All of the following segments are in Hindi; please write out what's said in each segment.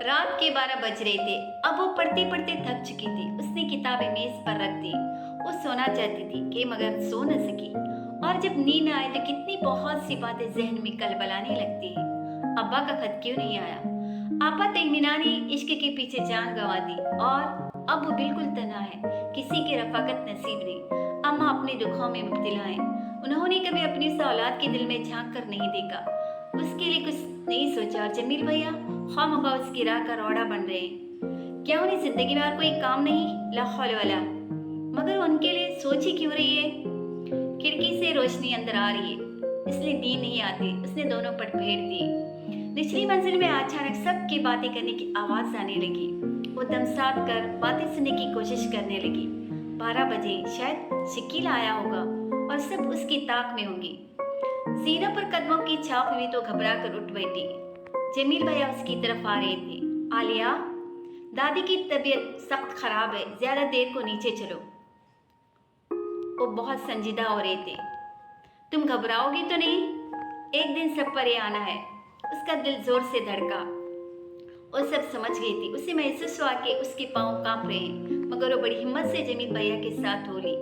रात के 12 बज रहे थे। अब वो पढ़ते पढ़ते थक चुकी थी। उसने किताबें मेज पर रख दी। वो सोना चाहती थी कि मगर सो न सकी। और जब नींद आए तो कितनी बहुत सी बातें जहन में कलबलाने लगती है। अब्बा का खत क्यों नहीं आया? आपा तहमीना ने इश्क के पीछे जान गंवा दी और अब वो बिल्कुल तना है। किसी की रफाकत नसीब नहीं। अम्मा अपने दुखों में मुब्तला है। उन्होंने कभी अपनी इस औलाद के दिल में झांक कर नहीं देखा, उसके लिए कुछ नहीं सोचा। और जमील भैया खामखा उसकी राह का रौड़ा बन रहे हैं। क्या उन्हें जिंदगी में और कोई काम नहीं? ला हौल वला। मगर उनके लिए सोच ही क्यों रही है? खिड़की से रोशनी अंदर आ रही है, इसलिए नींद नहीं आती। उसने दोनों पट फेर दिए। निचली मंजिल में अचानक सबकी बातें करने की आवाज आने लगी। वो दम साध कर बातें सुनने की कोशिश करने लगी। 12 बजे शायद शकील आया होगा और सब उसकी ताक में होंगी। सीनों पर कदमों की छाप हुई तो घबरा कर उठ बैठी। जमील भैया उसकी तरफ आ रहे थे। आलिया, दादी की तबीयत सख्त खराब है, ज्यादा देर को नीचे चलो। वो बहुत संजीदा हो रहे थे। तुम घबराओगी तो नहीं? एक दिन सब पर आना है। उसका दिल जोर से धड़का। वो सब समझ गई थी। उसे महसूस हुआ कि उसके पांव कांप रहे हैं, मगर वो बड़ी हिम्मत से जमील भैया के साथ हो ली।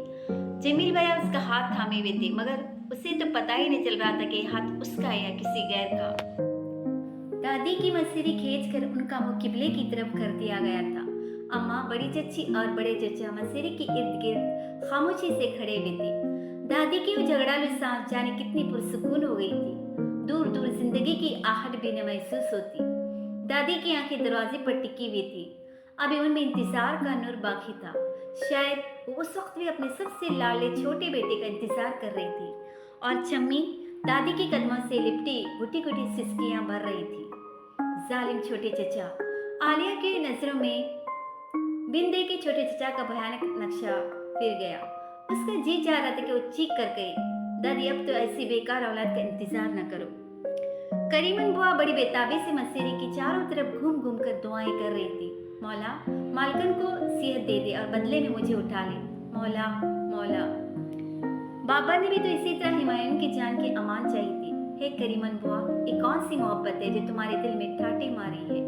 जमील भैया उसका हाथ थामे हुए थे, मगर उसे तो पता ही नहीं चल रहा था कि हाथ उसका है या किसी गैर का। दादी की मसीरी खींचकर उनका मुंह किबले की तरफ कर दिया गया था। अम्मा, बड़ी चच्ची और बड़े चचा मसीरी के इर्द गिर्द खामोशी से खड़े हुए थे। दादी की वो झगड़ालू सांस जाने कितनी पुरसुकून हो गई थी। दूर दूर जिंदगी की आहट भी न महसूस होती। दादी की आंखें दरवाजे पर टिकी हुई थी। अभी उनमें इंतजार का नूर बाकी था। शायद वो उस वक्त भी अपने सबसे लाडले छोटे बेटे का इंतजार कर रही थी। और चम्मी दादी के कदमों से लिपटी गुटी गुटी सिसकियां भर रही थी। जालिम छोटे चचा। आलिया की नजरों में बिंदे के छोटे चचा का भयानक नक्शा फिर गया। उसका जी चाह रहा था कि वो चीख कर कहे, दादी अब तो ऐसी बेकार औलाद का इंतजार न करो। करीमन बुआ बड़ी बेताबी से मसीरी की चारों तरफ घूम घूम कर दुआएं कर रही थी। मौला, मालकन को सेहत दे दे और बदले में मुझे उठा ले। मौला मौला। बाबा ने भी तो इसी तरह हुमायूं की जान की अमान चाहिए थी। हे करीमन बुआ, ये कौन सी मोहब्बत है जो तुम्हारे दिल में ठाटे मारी है?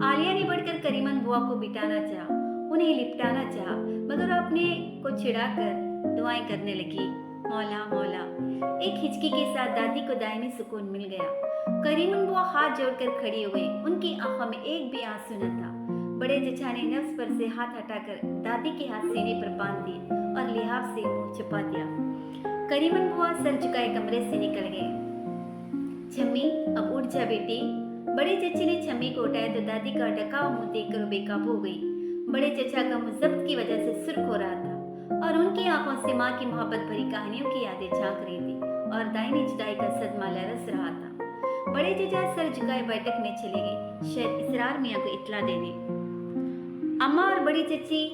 आलिया ने बढ़कर करीमन बुआ को बिठाना चाहा, उन्हें लिपटाना चाहा, मगर अपने को छिड़ाकर दुआएं करने लगी। मौला मौला। एक हिचकी के साथ दादी को दायमी सुकून मिल गया। करीमन बुआ हाथ जोड़कर खड़ी हो गई। उनकी आंखों में एक भी आंसू न था। बड़े चचा ने नफ्स पर से हाथ हटाकर दादी के हाथ सीने पर बांध दिए और लिहाफ से मुंह छुपा दिया। करीमन बुआ सर झुकाए कमरे से निकल गए। छम्मी, अब उठ जा बेटी। बड़े चचे ने छम्मी को उठाया तो दादी का ढका हुआ मुंह देखकर बेकाबू हो गई। बड़े चचा का मुंह जब्त की वजह से सुर्ख हो रहा था और उनकी आंखों से माँ की मोहब्बत भरी कहानियों की यादें झांक रही थी और दाहिनी जुदाई का सदमा लरस रहा था। बड़े चचा सर झुकाए बैठक में चले गए, शायद इसरार मियाँ को इत्तला देने। अम्मा और बड़ी चची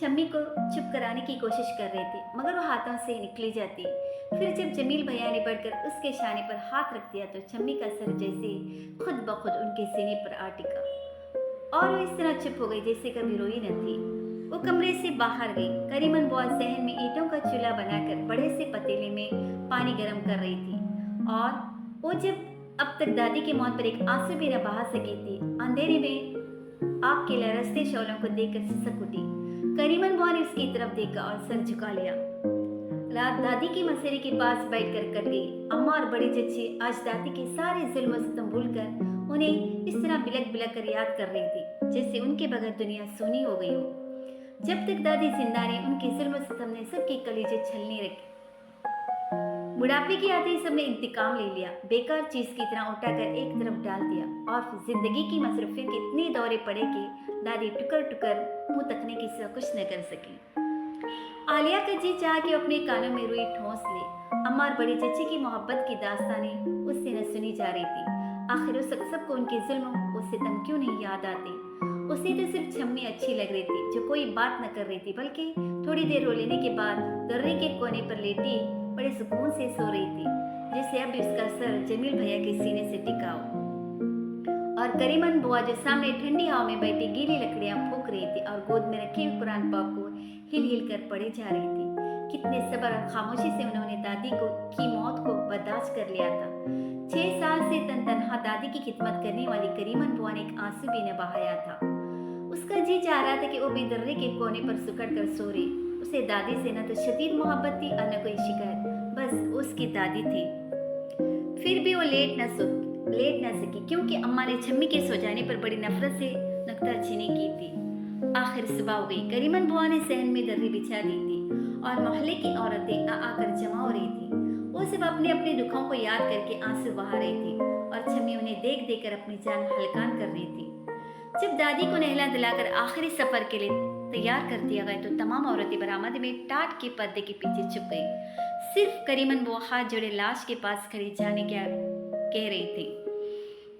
छम्मी को चुप कराने की कोशिश कर रहे थे, मगर वो हाथों से निकली जाती। फिर जब जमील भैया ने बढ़कर उसके शाने पर हाथ रख दिया तो छम्मी का सर जैसे खुद ब खुद उनके सीने पर आ टिका और वो इस तरह चुप हो गई जैसे कभी रोई न थी। वो कमरे से बाहर गई। करीमन बुआ जहन में ईंटों का चूल्हा बनाकर बड़े से पतीले में पानी गर्म कर रही थी और वो जब अब तक दादी की मौत पर एक आंसू भी न बहा सकी थी, अंधेरे में आग के लरसते शोलों को देखकर सिसक उठी। करीमन बुआ ने उसकी तरफ देखा और सर झुका लिया। रात दादी की मसेरी के पास बैठकर कट गई। अम्मा और बड़ी चची आज दादी के सारे जुल्म सितम भूलकर उन्हें इस तरह बिलक बिलक कर याद कर रही थी जैसे उनके बगैर दुनिया सूनी हो गई हो। जब तक दादी जिंदा रही उनके जुल्म सितम ने सबकी कलीजे छलने रखी। बुढ़ापे की आते ही सबने इंतकाम ले लिया, बेकार चीज की तरह उठाकर एक तरफ डाल दिया और फिर जिंदगी की मसरूफियत के इतने दौरे पड़े कि दादी टुकर टुकर मुंह तकने की सिवा कुछ न कर सकी। आलिया का जी चाह कि अपने कानों में रुई ठोंस ले। अम्मा और बड़ी चची की मोहब्बत की दास्तानें उससे न सुनी जा रही थी। आखिर उस सबको उनके जुल्म वो सितम क्यों नहीं याद आते? उसे तो सिर्फ छम्मी अच्छी लग रही थी जो कोई बात न कर रही थी, बल्कि थोड़ी देर रो लेने के बाद दर्रे के कोने पर लेटी बड़े सुकून से सो रही थी, जैसे अब उसका सर जमील भैया के सीने से टिका हो। और करीमन बुआ जो सामने ठंडी हवा में बैठी गीली लकड़ियां फूंक रही थी और गोद में रखे हुए कुरान पाक को हिल हिल कर पढ़े जा रही थी। कितने सब्र और खामोशी से उन्होंने दादी को की मौत को बर्दाश्त कर लिया था। 6 साल से तनहा दादी की खिदमत करने वाली करीमन बुआ ने एक आंसू भी न बहाया था। उसका जी चाह रहा था कि वो भी दर्रे के कोने पर सुकड़ कर सो रही। उसे दादी से न तो शदीद मोहब्बत थी और न कोई शिकायत, बस उसकी दादी थी। फिर भी वो लेट न सकी क्योंकि अम्मा ने छम्मी के सो जाने पर बड़ी नफरत से नुक्ताचीनी की थी। आखिर सुबह हो गई। करीमन बुआ ने सहन में दर्री बिछा दी थी और मोहल्ले की औरतें आकर जमा हो रही थी। वो सब अपने अपने दुखों को याद करके आंसू बहा रही थी और छम्मी उन्हें देख देकर अपनी जान हल्कान कर रही थी। जब दादी को नहला दिलाकर आखिरी सफर के लिए तैयार कर दिया गया तो तमाम औरतें बरामदे में टाट के पर्दे के पीछे छुप गई। सिर्फ करीमन बुआ हाथ जोड़े लाश के पास खड़ी जाने क्या कह रही थी।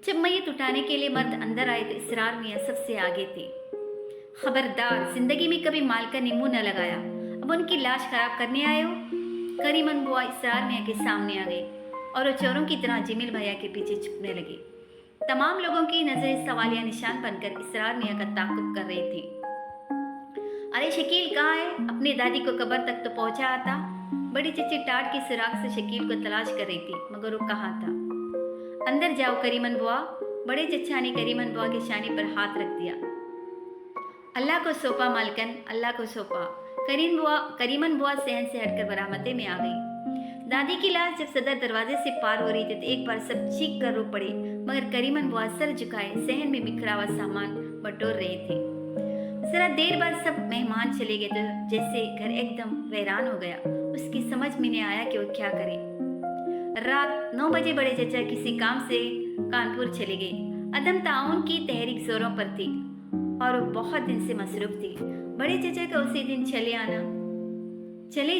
जब मैयत उठाने के लिए मर्द अंदर आए तो इसरार मियां सबसे आगे थे। खबरदार, जिंदगी में कभी माल का नींबू न लगाया, अब उनकी लाश खराब करने आए हो। करीमन बुआ इसरार मियां के सामने आ गई और वो चोरों की तरह जमील भैया के पीछे छुपने लगे। तमाम लोगों की नजरें सवालिया निशान बनकर इसरार मियां का ताक़ुब कर रही थी। अरे शकील कहाँ है? अपनी दादी को कब्र तक तो पहुंचा आता। बड़ी चची टाट की सुराख से शकील को तलाश कर रही थी, मगर वो कहाँ था। अंदर जाओ करीमन बुआ। बड़े चचा ने करीमन बुआ के शाने पर हाथ रख दिया। अल्लाह को सौंपा मालकन, अल्लाह को सौंपा। करीमन बुआ सहन से हटकर बरामदे में आ गई। दादी की लाश जब सदर दरवाजे से पार हो रही थी तो एक बार सब चीख कर रो पड़े, मगर करीमन बुआ सर झुकाए सहन में बिखरा हुआ सामान बटोर रहे थे। जरा देर बाद सब मेहमान चले गए तो जैसे घर एकदम वीरान हो गया। उसकी समझ में नहीं आया कि वो क्या करे। रात 9 बजे बड़े चचा किसी काम से कानपुर चले गए। अदम ताउन की तहरीक जोरों पर थी और वो बहुत दिन से मसरूफ थी। बड़े चचा का उसी दिन चले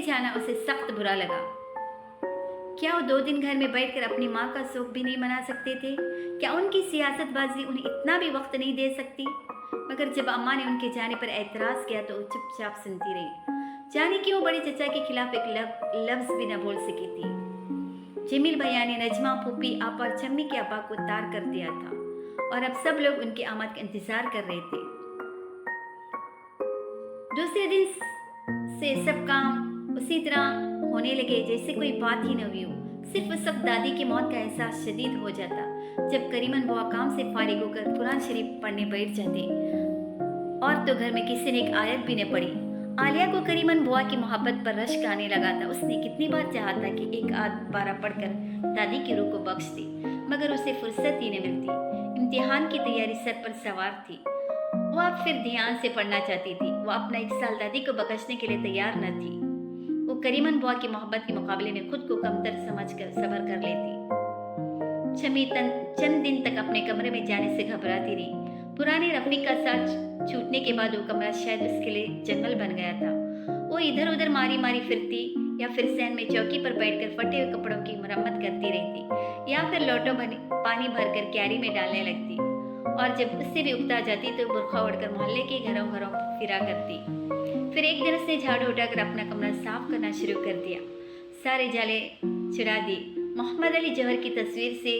जाना उसे सख्त बुरा लगा। क्या वो 2 दिन घर में बैठकर अपनी माँ का सुख भी नहीं मना सकते थे? क्या उनकी सियासतबाजी उन्हें इतना भी वक्त नहीं दे सकती? मगर जब अम्मा ने उनके जाने पर एतराज किया तो वो चुपचाप सुनती रही। जाने कि वो बड़े चचा के खिलाफ एक लफ्ज भी न बोल सकी थी। जमील भैया ने नजमा, फूफी, आपा और छम्मी के अब्बा को तार कर दिया था और अब सब लोग उनकी आमद का इंतजार कर रहे थे। दूसरे दिन से सब काम उसी तरह होने लगे जैसे कोई बात ही न हुई हो। सिर्फ उस वक्त दादी की मौत का एहसास शदीद हो जाता जब करीमन बुआ काम से फारिग होकर कुरान शरीफ पढ़ने बैठ जाते, और तो घर में किसी ने एक आयत भी न पढ़ी। आलिया को करीमन बुआ की मोहब्बत पर रश्क आने लगा था। उसने कितनी बार चाहा था कि एक आध पारा पढ़कर दादी की रूह को बख्श दे, मगर उसे फुर्सत ही न मिलती। इम्तिहान की तैयारी सर पर सवार थी। वो अब फिर ध्यान से पढ़ना चाहती थी। वो अपना 1 साल दादी को बख्शने के लिए तैयार न थी। वो करीमन बुआ की मोहब्बत के मुकाबले में खुद को कमतर समझकर सब्र कर लेती। छमी चंद दिन तक अपने कमरे में जाने से घबराती रही। पुराने रफीक का साथ छूटने के बाद वो कमरा शायद उसके लिए जंगल बन गया था। वो इधर उधर मारी मारी फिरती या फिर सहन में चौकी पर बैठकर फटे हुए कपड़ों की मरम्मत करती रहती या फिर लोटो पानी भरकर क्यारी में डालने लगती, और जब उससे भी उकता जाती तो बुर्खा ओढ़कर मोहल्ले के घरों घरों फिरा करती। फिर एक दिन उसने झाड़ू उठाकर अपना कमरा साफ करना शुरू कर दिया। सारे जाले छिड़ा दिए। मोहम्मद अली जौहर की तस्वीर से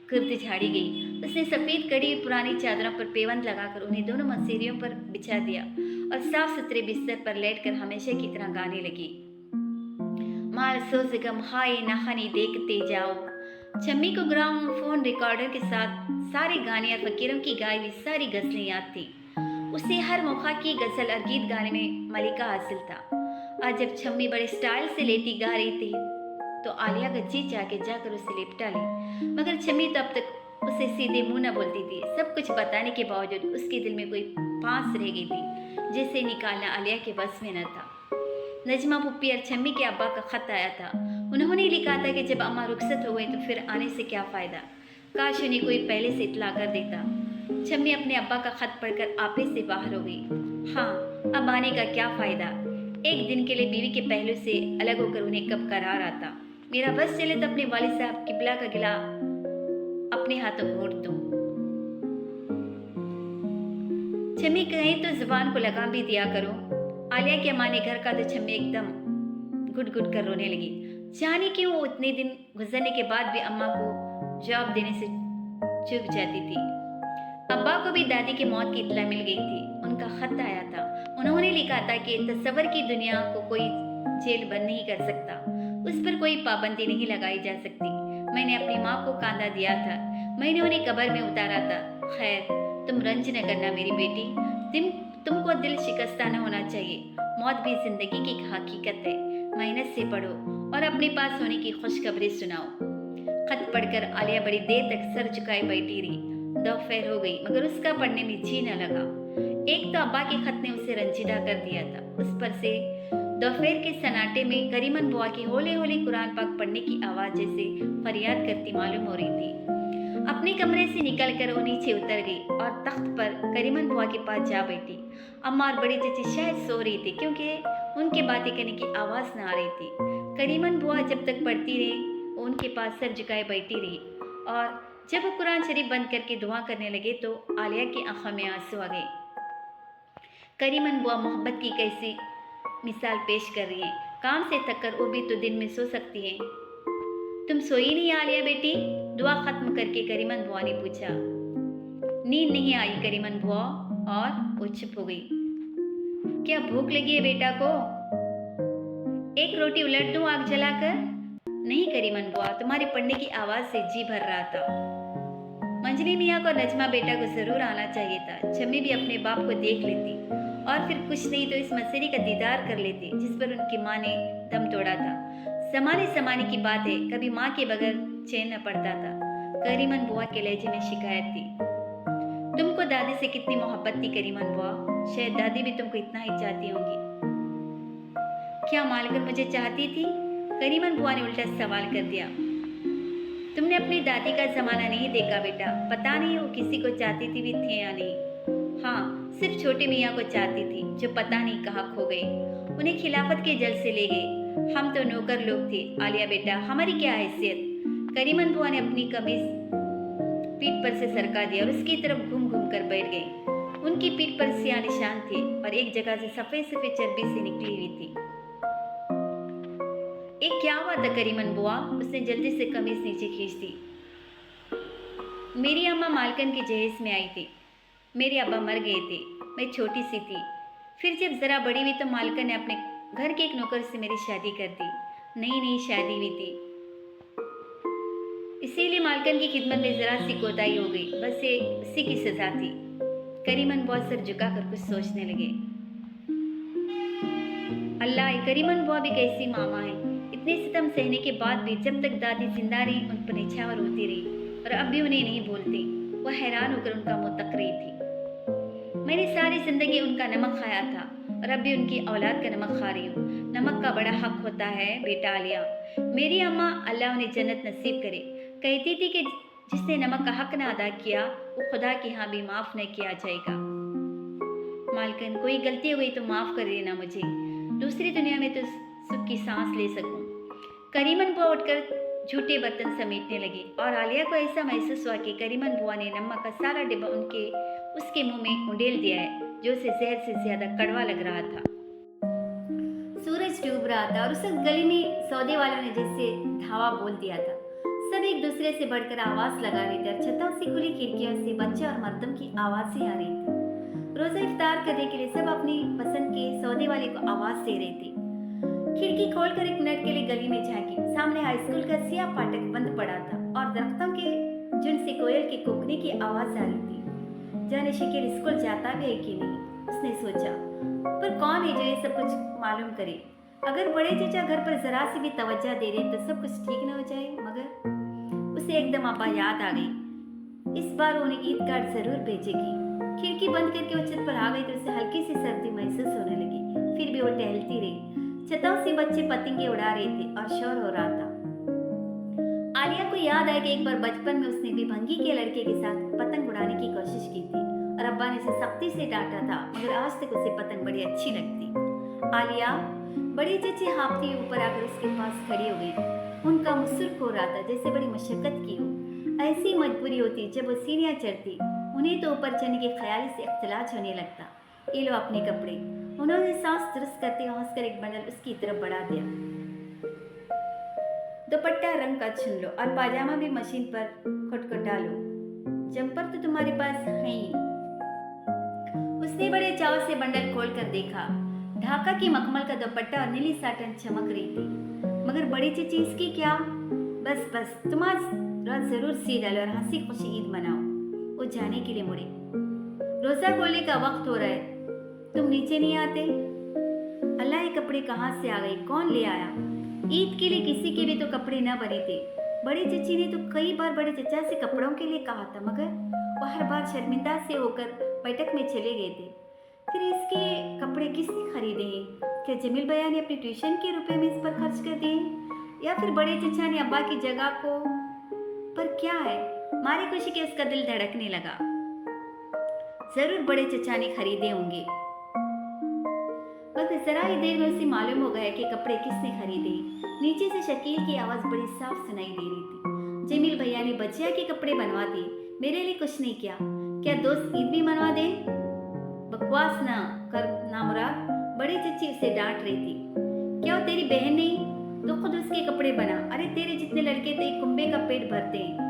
कुर्द झाड़ी गई। उसने सफ़ेद कड़ी पुरानी चादरों पर पेवंद लगाकर उन्हें दोनों मसीरियों पर बिछा दिया और साफ सुथरे बिस्तर पर लेटकर हमेशा की तरह गाने लगी। माल सोज गम हाय नहानी देखते जाओ। छम्मी को ग्रामोफोन रिकॉर्डर के साथ सारे गाने और फकीरों की गाई हुई सारी गज़लें याद थी। उसे हर मौका की गज़ल और गीत गाने में मलिका हासिल था। आज जब छम्मी बड़े स्टाइल से लेटी गा रही थी तो आलिया का जी जाके जाकर उसे लिपटा ली, मगर छम्मी तो अब तक उसे सीधे मुंह न बोलती थी। सब कुछ बताने के बावजूद उसके दिल में कोई फांस रह गई थी जिसे निकालना आलिया के बस में न था। नजमा पुप्पी और छम्मी के अब्बा का खत आया था। उन्होंने लिखा था कि जब अम्मा रुखसत हो गई तो फिर आने से क्या फ़ायदा, काश उन्हें कोई पहले से इत्तला कर देता। छम्मी अपने अब्बा का खत पढ़कर आपे से बाहर हो गई। हाँ, अब आने का क्या फ़ायदा। एक दिन के लिए बीवी के पहलू से अलग होकर उन्हें कब करार आता। मेरा बस चले तो अपने वालिद साहब किबला का गिला अपने हाथों घोंट दूं। छम्मी कहीं तो जुबान को लगाम भी दिया करो। आलिया की अम्मा ने घर का तो छम्मी एकदम घुट घुट कर रोने लगी। जाने क्यों वो इतने दिन गुजरने के बाद भी अम्मा को जवाब देने से चुप जाती थी। अब्बा को भी दादी की मौत की इत्तला मिल गई थी। उनका खत आया था। उन्होंने लिखा था कि तसव्वुर की दुनिया को कोई जेल बंद नहीं कर सकता, उस पर कोई पाबंदी नहीं लगाई जा सकती। मैंने अपनी माँ को कांधा दिया था, मैंने उन्हें कब्र में उतारा था। खैर, तुम रंज न करना मेरी बेटी, तुमको दिल शिकस्ता न होना चाहिए। मौत भी जिंदगी की एक हकीकत है। मेहनत से पढ़ो और अपने पास होने की खुशखबरी सुनाओ। खत पढ़कर आलिया बड़ी देर तक सर झुकाए बैठी रही। दोपहर हो गई मगर उसका पढ़ने में जी न लगा। एक तो अब्बा के खत ने उसे रंजीदा कर दिया था, उस पर से दोपहर के सन्नाटे में करीमन बुआ की हौले हौले कुरान पाक पढ़ने की आवाज जैसे फरियाद करती मालूम हो रही थी। अपने कमरे से निकलकर वो नीचे उतर गई और तख्त पर करीमन बुआ के पास जा बैठी। अम्मा और बड़ी चची शायद सो रही थी क्योंकि उनके बातें करने की आवाज न आ रही थी। करीमन बुआ जब तक पढ़ती रही वो उनके पास सर झुकाए बैठी रही और जब वो कुरान शरीफ बंद करके दुआ करने लगे तो आलिया की आंखों में आंसू आ गए। करीमन बुआ मोहब्बत की कैसी मिसाल पेश कर रही हैं। काम से थक कर वो भी तो दिन में सो सकती हैं। तुम सोई नहीं आलिया बेटी? दुआ खत्म करके करीमन बुआ ने पूछा। नींद नहीं आई करीमन बुआ, और वो चुप हो गई। क्या भूख लगी है बेटा को? एक रोटी उलट दूं आग जलाकर? नहीं करीमन बुआ, तुम्हारे पढ़ने की आवाज से जी भर रहा था। मंजरी मियाँ को नजमा बेटा को जरूर आना चाहिए था। जम्मी भी अपने बाप को देख लेती और फिर कुछ नहीं तो इस मसेरी का दीदार कर लेती जिस पर उनकी माँ ने दम तोड़ा था। समाने की बात है, कभी माँ के बगैर चैन न पड़ता था। करीमन बुआ के लहजे में शिकायत थी। तुमको दादी से कितनी मोहब्बत थी करीमन बुआ? शायद दादी भी तुमको इतना ही चाहती होंगी। क्या मालकिन मुझे चाहती थी? करीमन बुआ ने उल्टा सवाल कर दिया। तुमने अपनी दादी का जमाना नहीं देखा बेटा, पता नहीं वो किसी को चाहती थी भी थे या नहीं। हाँ, सिर्फ छोटे मियाँ को चाहती थी जो पता नहीं कहाँ खो गए। उन्हें खिलाफत के जल से ले गए। हम तो नौकर लोग थे आलिया बेटा, हमारी क्या हैसियत? करीमन बुआ ने अपनी कमीज पीठ पर से सरका दिया और उसकी तरफ घूम घूम कर बैठ गई। उनकी पीठ पर सियाह निशान थे और एक जगह से सफेद सफेद चर्बी से निकली हुई थी। एक क्या हुआ था करीमन बुआ? उसने जल्दी से कमीज नीचे खींच दी। मेरी अम्मा मालकन के जहेज में आई थी। मेरे अब्बा मर गए थे, मैं छोटी सी थी। फिर जब जरा बड़ी हुई तो मालकन ने अपने घर के एक नौकर से मेरी शादी कर दी। नई शादी हुई थी, इसीलिए मालकन की खिदमत में जरा सी कोताही हो गई। बस ये उसी की सजा थी। करीमन बुआ सर झुकाकर कुछ सोचने लगे। अल्लाह, करीमन बुआ भी कैसी मामा है। इतने सितम सहने के बाद भी जब तक दादी जिंदा रही उन पर निछावर होती रही और अब भी उन्हें नहीं भूलती। वह हैरान होकर उनका मुंह तक रही थी। मैंने सारी जिंदगी उनका नमक खाया था और अब भी उनकी औलाद का नमक खा रही हूँ। नमक का बड़ा हक होता है बेटा आलिया। मेरी अम्मा, अल्लाह उन्हें जन्नत नसीब करे, कहती थी कि जिसने नमक का हक न अदा किया वो खुदा के यहाँ भी माफ न किया जाएगा। मालकिन, कोई गलती हो गई तो माफ कर देना मुझे, दूसरी दुनिया में तो सुख की सांस ले सकूं। करीमन बुआ उठकर झूठे बर्तन समेटने लगी और आलिया को ऐसा महसूस हुआ कि करीमन बुआ ने नमक का सारा डिब्बा उसके मुंह में उंडेल दिया है, जो उसे जहर से ज्यादा कड़वा लग रहा था। सूरज डूब रहा था और उस गली में सौदे वालों ने जैसे धावा बोल दिया था। सब एक दूसरे से बढ़कर आवाज लगा रहे थे और छतों से खुली खिड़कियों से बच्चे और मर्दों की आवाजें आ रही थी। रोजा इफ्तार करने के लिए सब अपनी पसंद के सौदे वाले को आवाज दे रहे थे। खिड़की खोलकर एक मिनट के लिए गली में झांकी। सामने हाई स्कूल का सियाह फाटक बंद पड़ा था और दरख्तों के झुंड से कोयल के कूकने की आवाज आ रही थी। जाने शकील स्कूल जाता भी है कि नहीं, उसने सोचा। पर कौन है जो ये सब कुछ मालूम करे? अगर बड़े चचा घर पर जरा सी भी तवज्जो दे रहे तो सब कुछ ठीक न हो जाए। मगर उसे एकदम अब्बा याद आ गई। इस बार उन्हें ईद कार्ड जरूर भेजेगी। खिड़की बंद करके वो छत पर आ गई तो उसे हल्की सी सर्दी महसूस होने लगी। फिर भी वो टहलती रही। छतों से बच्चे पतंगे उड़ा रहे थे और शोर हो रहा था। आलिया को याद आया कि एक बार बचपन में उसने भी भंगी के लड़के के साथ पतंग उड़ाने की कोशिश की थी और अब्बा ने उसे सख्ती से डांटा था, मगर आज तक उसे पतंग बड़ी अच्छी लगती। आलिया, बड़ी चची हाँफती ऊपर आकर उसके पास खड़ी हो गई। उनका मुंह सुर्ख हो रहा था, जैसे बड़ी मशक्कत की हो। ऐसी मजबूरी होती जब वो सीढ़ियाँ चढ़ती, उन्हें तो ऊपर चढ़ने के ख्याल से इख्तिलाज होने लगता। ये लो अपने कपड़े। उन्होंने सांस दुरुस्त करते हंसकर एक बंडल उसकी तरफ बढ़ा दिया। दुपट्टा रंग का चुन लो और पाजामा भी मशीन पर खटखटा लो। जंपर तो तुम्हारे पास है ही। उसने बड़े चाव से बंडल खोल कर देखा। ढाका की मखमल का दुपट्टा और नीली साटन चमक रही थी। मगर बड़ी चीज इसकी क्या? बस बस, तुम आज रात जरूर सी डालो और हंसी खुशी ईद मनाओ। वो जाने के लिए मुड़ी। रोजा खोलने का वक्त हो रहा है, तुम नीचे नहीं आते? अल्लाह, ये कपड़े कहाँ से आ गए? कौन ले आया? ईद के लिए किसी के भी तो कपड़े न बने थे। बड़ी चची ने तो कई बार बड़े चचा से कपड़ों के लिए कहा था, मगर वह हर बार शर्मिंदा से होकर बैठक में चले गए थे। फिर इसके कपड़े किसने खरीदे हैं? क्या जमील भैया ने अपने ट्यूशन के रुपए में इस पर खर्च कर दिए, या फिर बड़े चचा ने अब्बा की जगह को? पर क्या है, मारी खुशी के उसका दिल धड़कने लगा। जरूर बड़े चचा ने खरीदे होंगे। मगर जरा ही देर में उसे मालूम हो गया कि कपड़े किसने खरीदे। नीचे से शकील की आवाज बड़ी साफ सुनाई दे रही थी। जमील भैया ने बच्चिया के कपड़े बनवा दिए, मेरे लिए कुछ नहीं किया। क्या दोस्त ईद भी मनवा दे? बकवास ना कर नामुराद, बड़ी चच्ची उसे डांट रही थी। क्या वो तेरी बहन नहीं? तो खुद उसके कपड़े बना। अरे तेरे जितने लड़के तो एक कुंबे का पेट भरते हैं।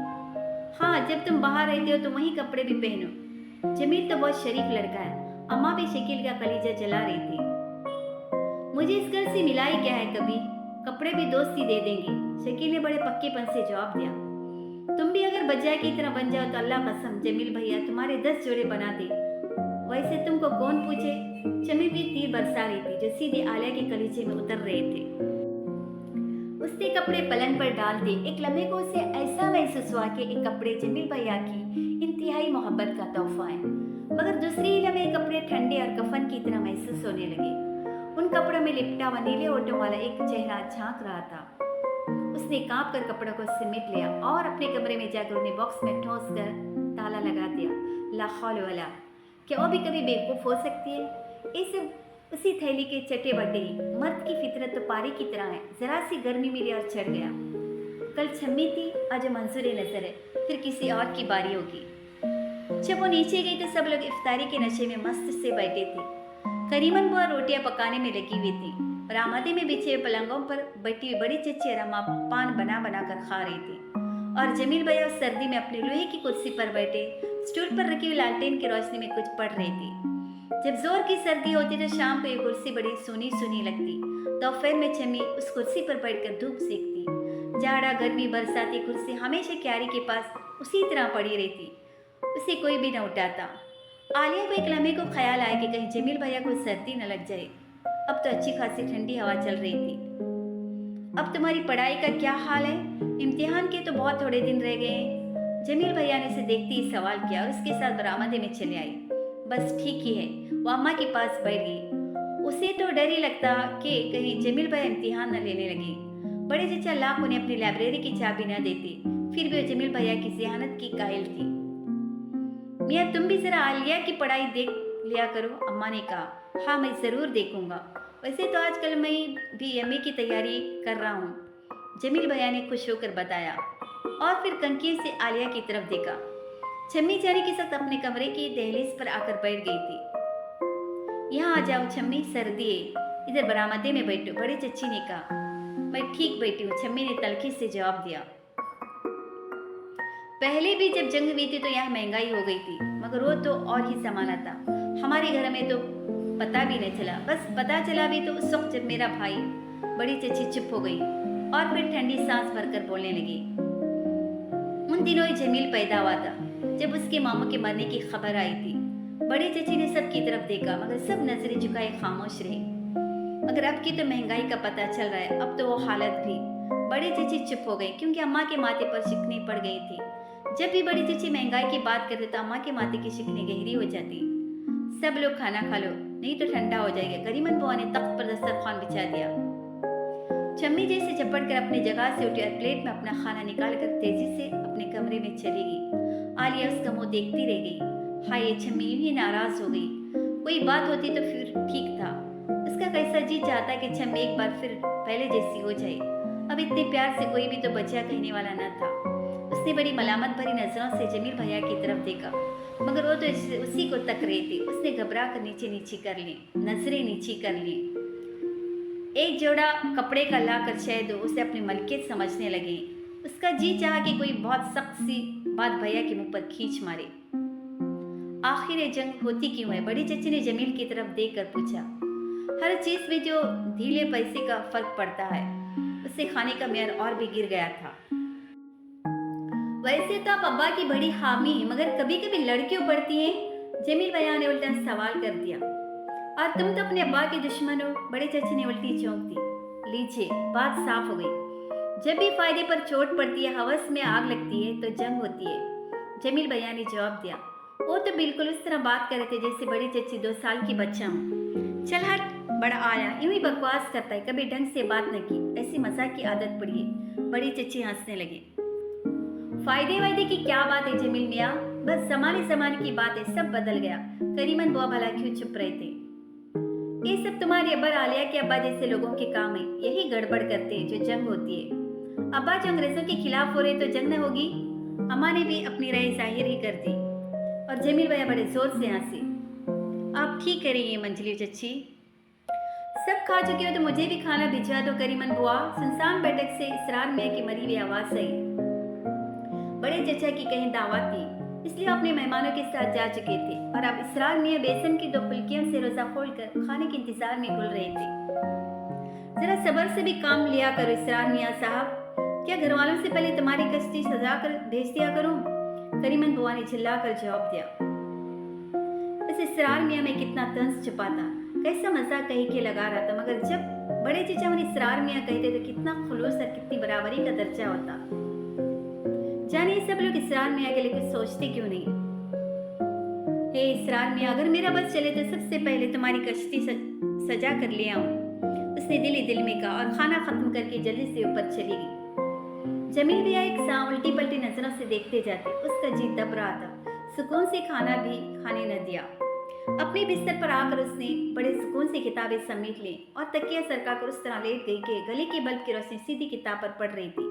हाँ, जब तुम बाहर रहते हो तो वही कपड़े भी पहनो। जमील तो बहुत शरीफ लड़का है। अम्मा भी शकील का कलीजा जला रही थी। मुझे इस घर से मिला ही क्या है, कभी कपड़े भी दोस्त ही दे देंगे। शकील ने बड़े पक्केपन से जवाब दिया। तुम भी अगर बजाय की तरह बन जाओ तो अल्लाह कसम जमील भैया तुम्हारे 10 जोड़े बना दे। वैसे तुमको कौन पूछे? चमी भी तीर बरसा रही थी जो सीधे आलिया के कलीजे में उतर रहे थे। उसने कपड़े पलंग पर डाल दिए। एक लम्हे को उसे ऐसा महसूस हुआ कि एक कपड़े जमील भैया की इंतहाई मोहब्बत का तोहफा है। मगर दूसरी ही लम्हे कपड़े ठंडे और कफन की तरह महसूस होने लगे। उन कपड़ों में लिपटा व नीले ओठों वाला एक चेहरा झांक रहा था। उसने कांप कर कपड़ों को सिमेट लिया और अपने कमरे में जाकर उन्हें बॉक्स में ठोस कर ताला लगा दिया। ला हौल वला, क्या वो भी कभी बेवकूफ हो सकती है? ये सब उसी थैली के चटे बटे ही। मर्द की फितरत तो पारी की तरह है। जरा सी गर्मी मिली और चढ़ गया। कल छम्मी थी, आज मंजूर नजर है, फिर किसी और की बारी होगी। जब वो नीचे गई तो सब लोग इफ्तारी के नशे में मस्त से बैठे थे। करीमन बुआ रोटियां पकाने में लगी हुई थी। बरामदे में बिछे हुए पलंगों पर बैठी हुई बड़ी चच्ची रमा पान बना बना कर खा रही थी, और जमील भैया उस सर्दी में अपने लोहे की कुर्सी पर बैठे स्टूल पर रखी हुई लालटेन की रोशनी में कुछ पढ़ रही थी। जब जोर की सर्दी होती तो शाम को ये कुर्सी बड़ी सुनी सुनी लगती। दोपहर में छमी उस कुर्सी पर बैठकर धूप सेकती। जाड़ा गर्मी बरसाती कुर्सी हमेशा क्यारी के पास उसी तरह पड़ी रहती, उसे कोई भी न उठाता। आलिया को एक लम्हे को ख्याल आया कि कहीं जमील भैया को सर्दी न लग जाए। अब तो अच्छी खासी ठंडी हवा चल रही थी। अब तुम्हारी पढ़ाई का क्या हाल है? इम्तिहान के तो बहुत थोड़े दिन रह गए हैं। जमील भैया ने उसे देखते ही सवाल किया और उसके साथ बरामदे में चले आई। बस ठीक ही है, वो अम्मा के पास बैठ गई। उसे तो डर ही लगता कि कहीं जमील भैया इम्तिहान न लेने लगे। बड़े चचा लाख उन्हें अपनी लाइब्रेरी की चाबी न देते, फिर भी वो जमील भैया की ज़ियानत की कायल थी। मियाँ, तुम भी जरा आलिया की पढ़ाई देख लिया करो, अम्मा ने कहा। हाँ, मैं ज़रूर देखूंगा। वैसे तो आजकल मैं भी एमए की तैयारी कर रहा हूँ, जमील भैया ने खुश होकर बताया और फिर कनखी से आलिया की तरफ देखा। छम्मी जाने के साथ अपने कमरे की दहलीज पर आकर बैठ गई थी। यहाँ आ जाओ छम्मी, सर्दी है, इधर बरामदे में बैठो, बड़े चच्ची ने कहा। मैं ठीक बैठी हूँ, छम्मी ने तलखी से जवाब दिया। पहले भी जब जंग हुई थी तो यहाँ महंगाई हो गई थी, मगर वो तो और ही जमाना था। हमारे घर में तो पता भी नहीं चला, बस पता चला भी तो उस वक्त जब मेरा भाई। बड़ी चच्ची चुप हो गई और फिर ठंडी सांस भरकर बोलने लगी। उन दिनों ही जमील पैदा हुआ था जब उसके मामू के मरने की खबर आई थी। बड़ी चची ने सबकी तरफ देखा, मगर सब नजरें झुकाए खामोश रहे। मगर अब की तो महंगाई का पता चल रहा है, अब तो वो हालत भी। बड़ी चची चुप हो गई क्योंकि अम्मा के माथे पर शिकनी पड़ गई थी। जब भी बड़ी चची महंगाई की बात करते तो अम्मा के माथे की शिकनी गहरी हो जाती। सब लोग खाना खा लो, नहीं तो ठंडा हो जाएगा। करीमन बुआ ने तख्त पर दस्तरखान बिछा दिया। छम्मी जैसे झपट कर अपनी जगह से उठी और प्लेट में अपना खाना निकाल कर तेजी से अपने कमरे में चली गई। आलिया उसका मुंह देखती रह गई। हाय, ये छम्मी यूं ही नाराज हो गई। कोई बात होती तो फिर ठीक था। उसका कैसा जी चाहता कि छम्मी एक बार फिर पहले जैसी हो जाए। अब इतने प्यार से कोई भी तो बच्चा कहने वाला न था। उसने बड़ी मलामत भरी नजरों से जमील भैया की तरफ देखा, मगर वो तो उसी को तक रही थी। उसने घबरा कर नीचे नीची कर ली, नजरें नीची कर ली। एक जोड़ा कपड़े का ला कर शायद उसे अपनी मलकियत समझने लगे। उसका जी चाहा कि कोई बहुत सख्त सी बात भैया के मुंह पर खींच मारे। आखिर ये जंग होती क्यों है? बड़ी चची ने जमील की तरफ देख कर पूछा। हर चीज़ में जो ढीले पैसे का फर्क पड़ता है, उससे खाने का मेयार और भी गिर गया था। वैसे तो आप अब्बा की बड़ी हामी, मगर कभी कभी लड़कियों पड़ती हैं। जमील भैया ने उल्टा सवाल कर दिया। और तुम तो अपने अब्बा के दुश्मन हो, बड़े चाची ने उल्टी चौंक दी। लीजिए, बात साफ हो गई। जब भी फायदे पर चोट पड़ती है, हवस में आग लगती है, तो जंग होती है। जमील भैया ने जवाब दिया। वो तो बिल्कुल उस तरह बात कर रहे थे जैसे बड़ी चच्ची 2 साल की बच्चा हूँ। चल हट, बड़ा आया, यूं ही बकवास करता है, कभी ढंग से बात न की, ऐसी मजाक की आदत पड़ी है। बड़ी चच्ची हंसने लगी। फायदे वायदे की क्या बात है जमील मियाँ, बस जमाने की बात है, सब बदल गया। करीमन बुआ भला क्यों चुप रहे थे? ये सब तुम्हारी अब्बा आलिया के अब्बा जैसे लोगों के काम है, यही गड़बड़ करते हैं जो जंग होती है। अब्बा जो अंग्रेजों के खिलाफ हो रहे तो जंग न होगी। अम्मा ने भी अपनी राय जाहिर ही कर दी और जमील भैया बड़े जोर से हंसे। आप ठीक करेंगे मंजली चच्ची, सब खा चुके हो तो मुझे भी खाना भिजवा दो करीमन बुआ। सुनसान बैठक से इसरार मियाँ की मरी हुई आवाज आई। बड़े चचा की कहीं दावत थी, इसलिए अपने मेहमानों के साथ जा चुके थे और अब इसरार मियाँ बेसन की 2 फुल्कियों से रोजा खोलकर खाने के इंतजार में घुल रहे थे। जरा सब्र से भी काम लिया करो इसरार मियाँ साहब, क्या घर वालों से पहले तुम्हारी कश्ती सजा कर भेज दिया करूं? करीमन बुआ ने चिल्लाकर जवाब दिया। इस इसरार मियाँ में कितना तंज छुपा था, कैसा मजाक कही के लगा रहा था, मगर जब बड़े चचा उन्हें इसरार मियाँ कहते तो कितना खुलूस और कितनी बराबरी का दर्जा होता। जाने सब लोग इसरार मियाँ के लिए कुछ सोचते क्यों नहीं? हे इसरार मियाँ, अगर मेरा बस चले तो सबसे पहले तुम्हारी कश्ती सजा कर ले आऊं, उसने दिल ही दिल में कहा और खाना खत्म करके जल्दी से ऊपर चली गई। जमील भैया एक सा उल्टी पलटी नजरों से देखते जाते, उसका जी दब रहा था, सुकून से खाना भी खाने न दिया। अपने बिस्तर पर आकर उसने बड़े सुकून से किताबें समेट ली और तकिया सरकाकर उस तरह लेट गई कि गले के बल्ब की रोशनी सीधी किताब पर पड़ रही थी।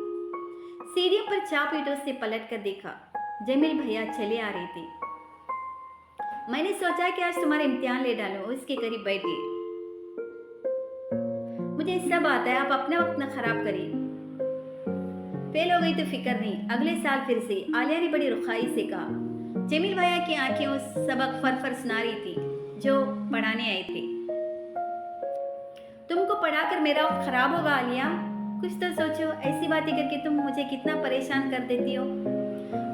सीढ़ियों पर चाप ईंटों से पलट कर देखा, जमील भैया चले आ रहे थे। मैंने सोचा कि आज तुम्हारा इम्तिहान ले डालूं, उसके करीब बैठ गई। मुझे सब आता है, आप अपना वक्त न खराब करिए। फेल हो गई तो फिक्र नहीं, अगले साल फिर से, आलिया ने बड़ी रुखाई से कहा। जमील भैया की आंखें उस सबक फर सुना रही थी जो पढ़ाने आए थे। तुमको पढ़ाकर मेरा वक्त खराब होगा आलिया, कुछ तो सोचो, ऐसी बातें करके तुम मुझे कितना परेशान कर देती हो।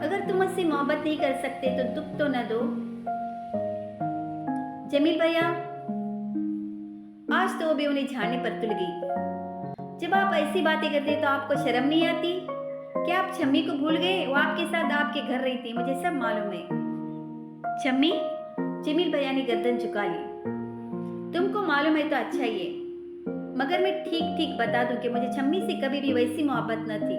अगर तुम मुझसे मोहब्बत नहीं कर सकते तो दुख तो न दो। जमील भैया, आज तो भी उन्हें झाड़ने पर तुल गई। जब आप ऐसी बातें करते तो आपको शर्म नहीं आती? क्या आप छम्मी को भूल गए? वो आपके साथ आपके घर रही थी, मुझे सब मालूम है। छम्मी? जमील भैया ने गर्दन झुका ली। तुमको मालूम है तो अच्छा ही है, मगर मैं ठीक ठीक बता दूं कि मुझे छम्मी से कभी भी वैसी मोहब्बत न थी।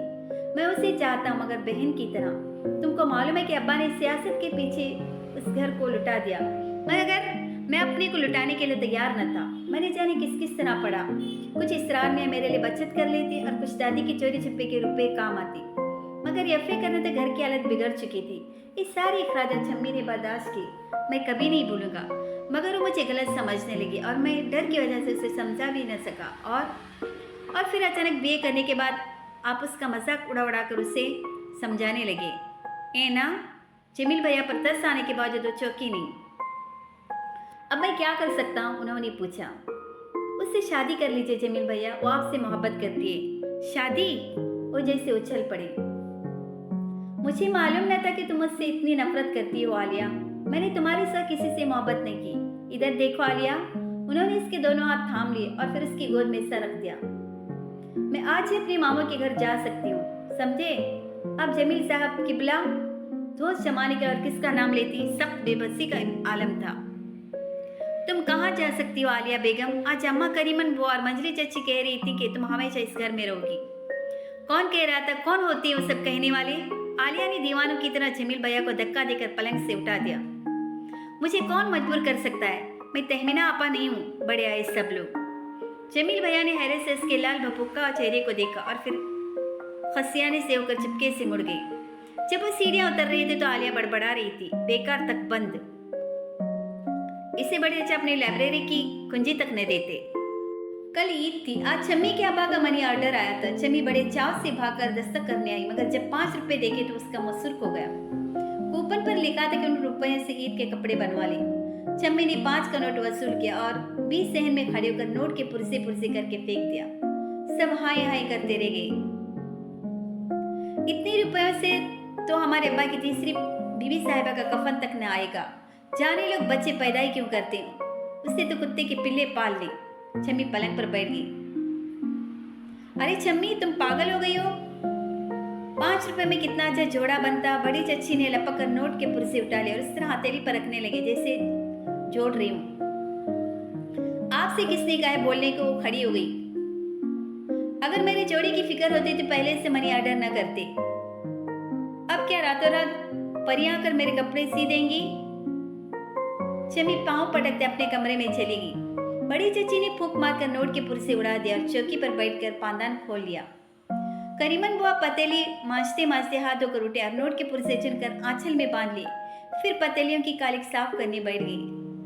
मैं उसे चाहता हूं, मगर बहन की तरह। तुमको मालूम है कि अब्बा ने सियासत के पीछे उस घर को लुटा दिया, मगर मैं अपने को लुटाने के लिए तैयार न था। मैंने जाने किस किस तरह पढ़ा, कुछ इसरार में मेरे लिए बचत कर लेती और कुछ दादी की चोरी छिपे के रुपए काम आती, मगर यफे करने तक घर की हालत बिगड़ चुकी थी। इस सारी अखराजात छम्मी ने बर्दाश्त की, मैं कभी नहीं भूलूंगा। मगर वो मुझे गलत समझने लगी और मैं डर की वजह से उसे समझा भी न सका। और फिर अचानक बीए करने के बाद आप उसका मजाक उड़ा उड़ा कर उसे समझाने लगे। ए ना, जमील भैया पर तरस आने के बावजूद वो चौकी नहीं। अब मैं क्या कर सकता हूँ? उन्होंने पूछा। उससे शादी कर लीजिए जमील भैया, वो आपसे मोहब्बत करती है। शादी? वो जैसे उछल पड़े। मुझे मालूम न था कि तुम मुझसे इतनी नफरत करती हो आलिया। मैंने तुम्हारे साथ किसी से मोहब्बत नहीं की। इधर देखो आलिया। उन्होंने इसके दोनों हाथ थाम लिए और फिर उसकी गोद में सर रख दिया। मैं आज ही अपने मामों के घर जा सकती हूँ, समझे? अब जमील साहब किबला दोस्त जमाने के और किसका नाम लेती, सब बेबसी का आलम था। तुम कहाँ जा सकती हो आलिया बेगम? आज अम्मा करीमन बुआ और मंजरी चची कह रही थी कि तुम हमेशा इस घर में रहोगी। कौन कह रहा था? कौन होती है वो सब कहने वाले? आलिया ने दीवानों की तरह जमील भैया को धक्का देकर पलंग से उठा दिया। मुझे कौन मजबूर कर सकता है? मैं तहमीना आपा नहीं हूँ, बड़े आए सब लोग। जमील भैया ने हैरत से उसके लाल भभुक्का चेहरे को देखा और फिर खसियाने से होकर चुपके से मुड़ गई। जब वो सीढ़ियां उतर रही थी तो आलिया बड़बड़ा रही थी, बेकार तक बंद। इसे बड़े अच्छा अपनी लाइब्रेरी की कुंजी तक न देते। कल ईद थी, आज छम्मी के अब्बा का मनी ऑर्डर आया था। छम्मी बड़े चाव से भागकर दस्तक करने आई, मगर जब 5 रुपए देखे तो उसका मुंह सुर्ख हो गया। कूपन पर लिखा था कि उन रुपये से ईद के कपड़े बनवा ले। चम्मी ने 5 का नोट वसूल किया और 20 सहन में खड़े होकर नोट के पुरसे पुरसे करके फेंक दिया। सब हाय हाय करते रह गए। इतने रुपयों से तो हमारे अब्बा की तीसरी बीवी साहिबा का कफन तक न आएगा। जाने लोग बच्चे पैदा ही क्यों करते हो। उसने तो कुत्ते के पिल्ले पाल ली। चम्मी पलंग पर बैठ गई। अरे चम्मी, तुम पागल हो गई हो? 5 रुपए में कितना अच्छा जोड़ा बनता। बड़ी चच्ची ने लपक कर नोट के पुरसे उठा लिया और उस तरह हथेली पर रखने लगे जैसे जोड़ रही हूं। आपसे किसने कहा है बोलने को? वो खड़ी हो गई। अगर मेरे जोड़ी की फिक्र होती तो पहले से मनी ऑर्डर न करते। अब क्या रातों रात परियां आकर मेरे कपड़े सी देंगी? चम्मी पांव पटकते अपने कमरे में चली गई। बड़ी चची ने फूंक मारकर नोट के पुरसे उड़ा दिया और चौकी पर बैठकर पांदान खोल लिया। करीमन बुआ पतेली मांजते मांजते हाथ धोकर उठे और नोट के पुरसे चुनकर आंचल में बांध लिए। फिर पतेलियों की कालिक साफ करने बैठ गई।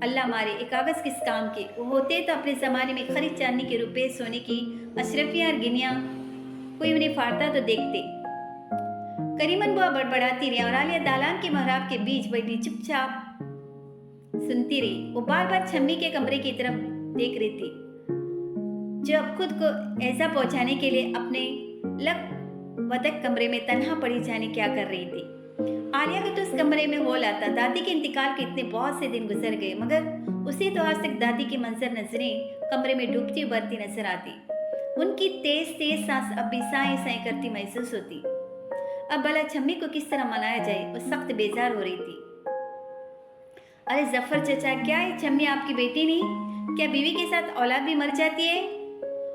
अल्लाह मारे, एक कागज किस काम के? वो होते तो अपने जमाने में खरीद चांदी के रुपए, सोने की अशरफियां और गिनिया, कोई उन्हें फाड़ता तो देखते। करीमन बुआ बड़बड़ाती रही और आलिया दालान के महराब के बीच बैठी चुपचाप सुनती रही। वो बार बार छम्मी के कमरे की तरफ देख रही थी जो अब खुद को ऐसा पहुंचाने के लिए अपने लक वदक कमरे में तन्हा पड़ी जाने क्या कर रही थी। आलिया को तो उस कमरे में होल आता। दादी के इंतकाल के इतने बहुत से दिन गुजर गए, मगर उसे तो आज तक दादी की मंजर नजरें कमरे में डूबती उबरती नजर आती। उनकी तेज तेज सांस अब भी साएं साएं करती महसूस होती। अब भला छम्मी को किस तरह मनाया जाए? वो सख्त बेजार हो रही थी। अरे जफर चचा, क्या है छम्मी आपकी बेटी नहीं? क्या बीवी के साथ औलाद भी मर जाती है?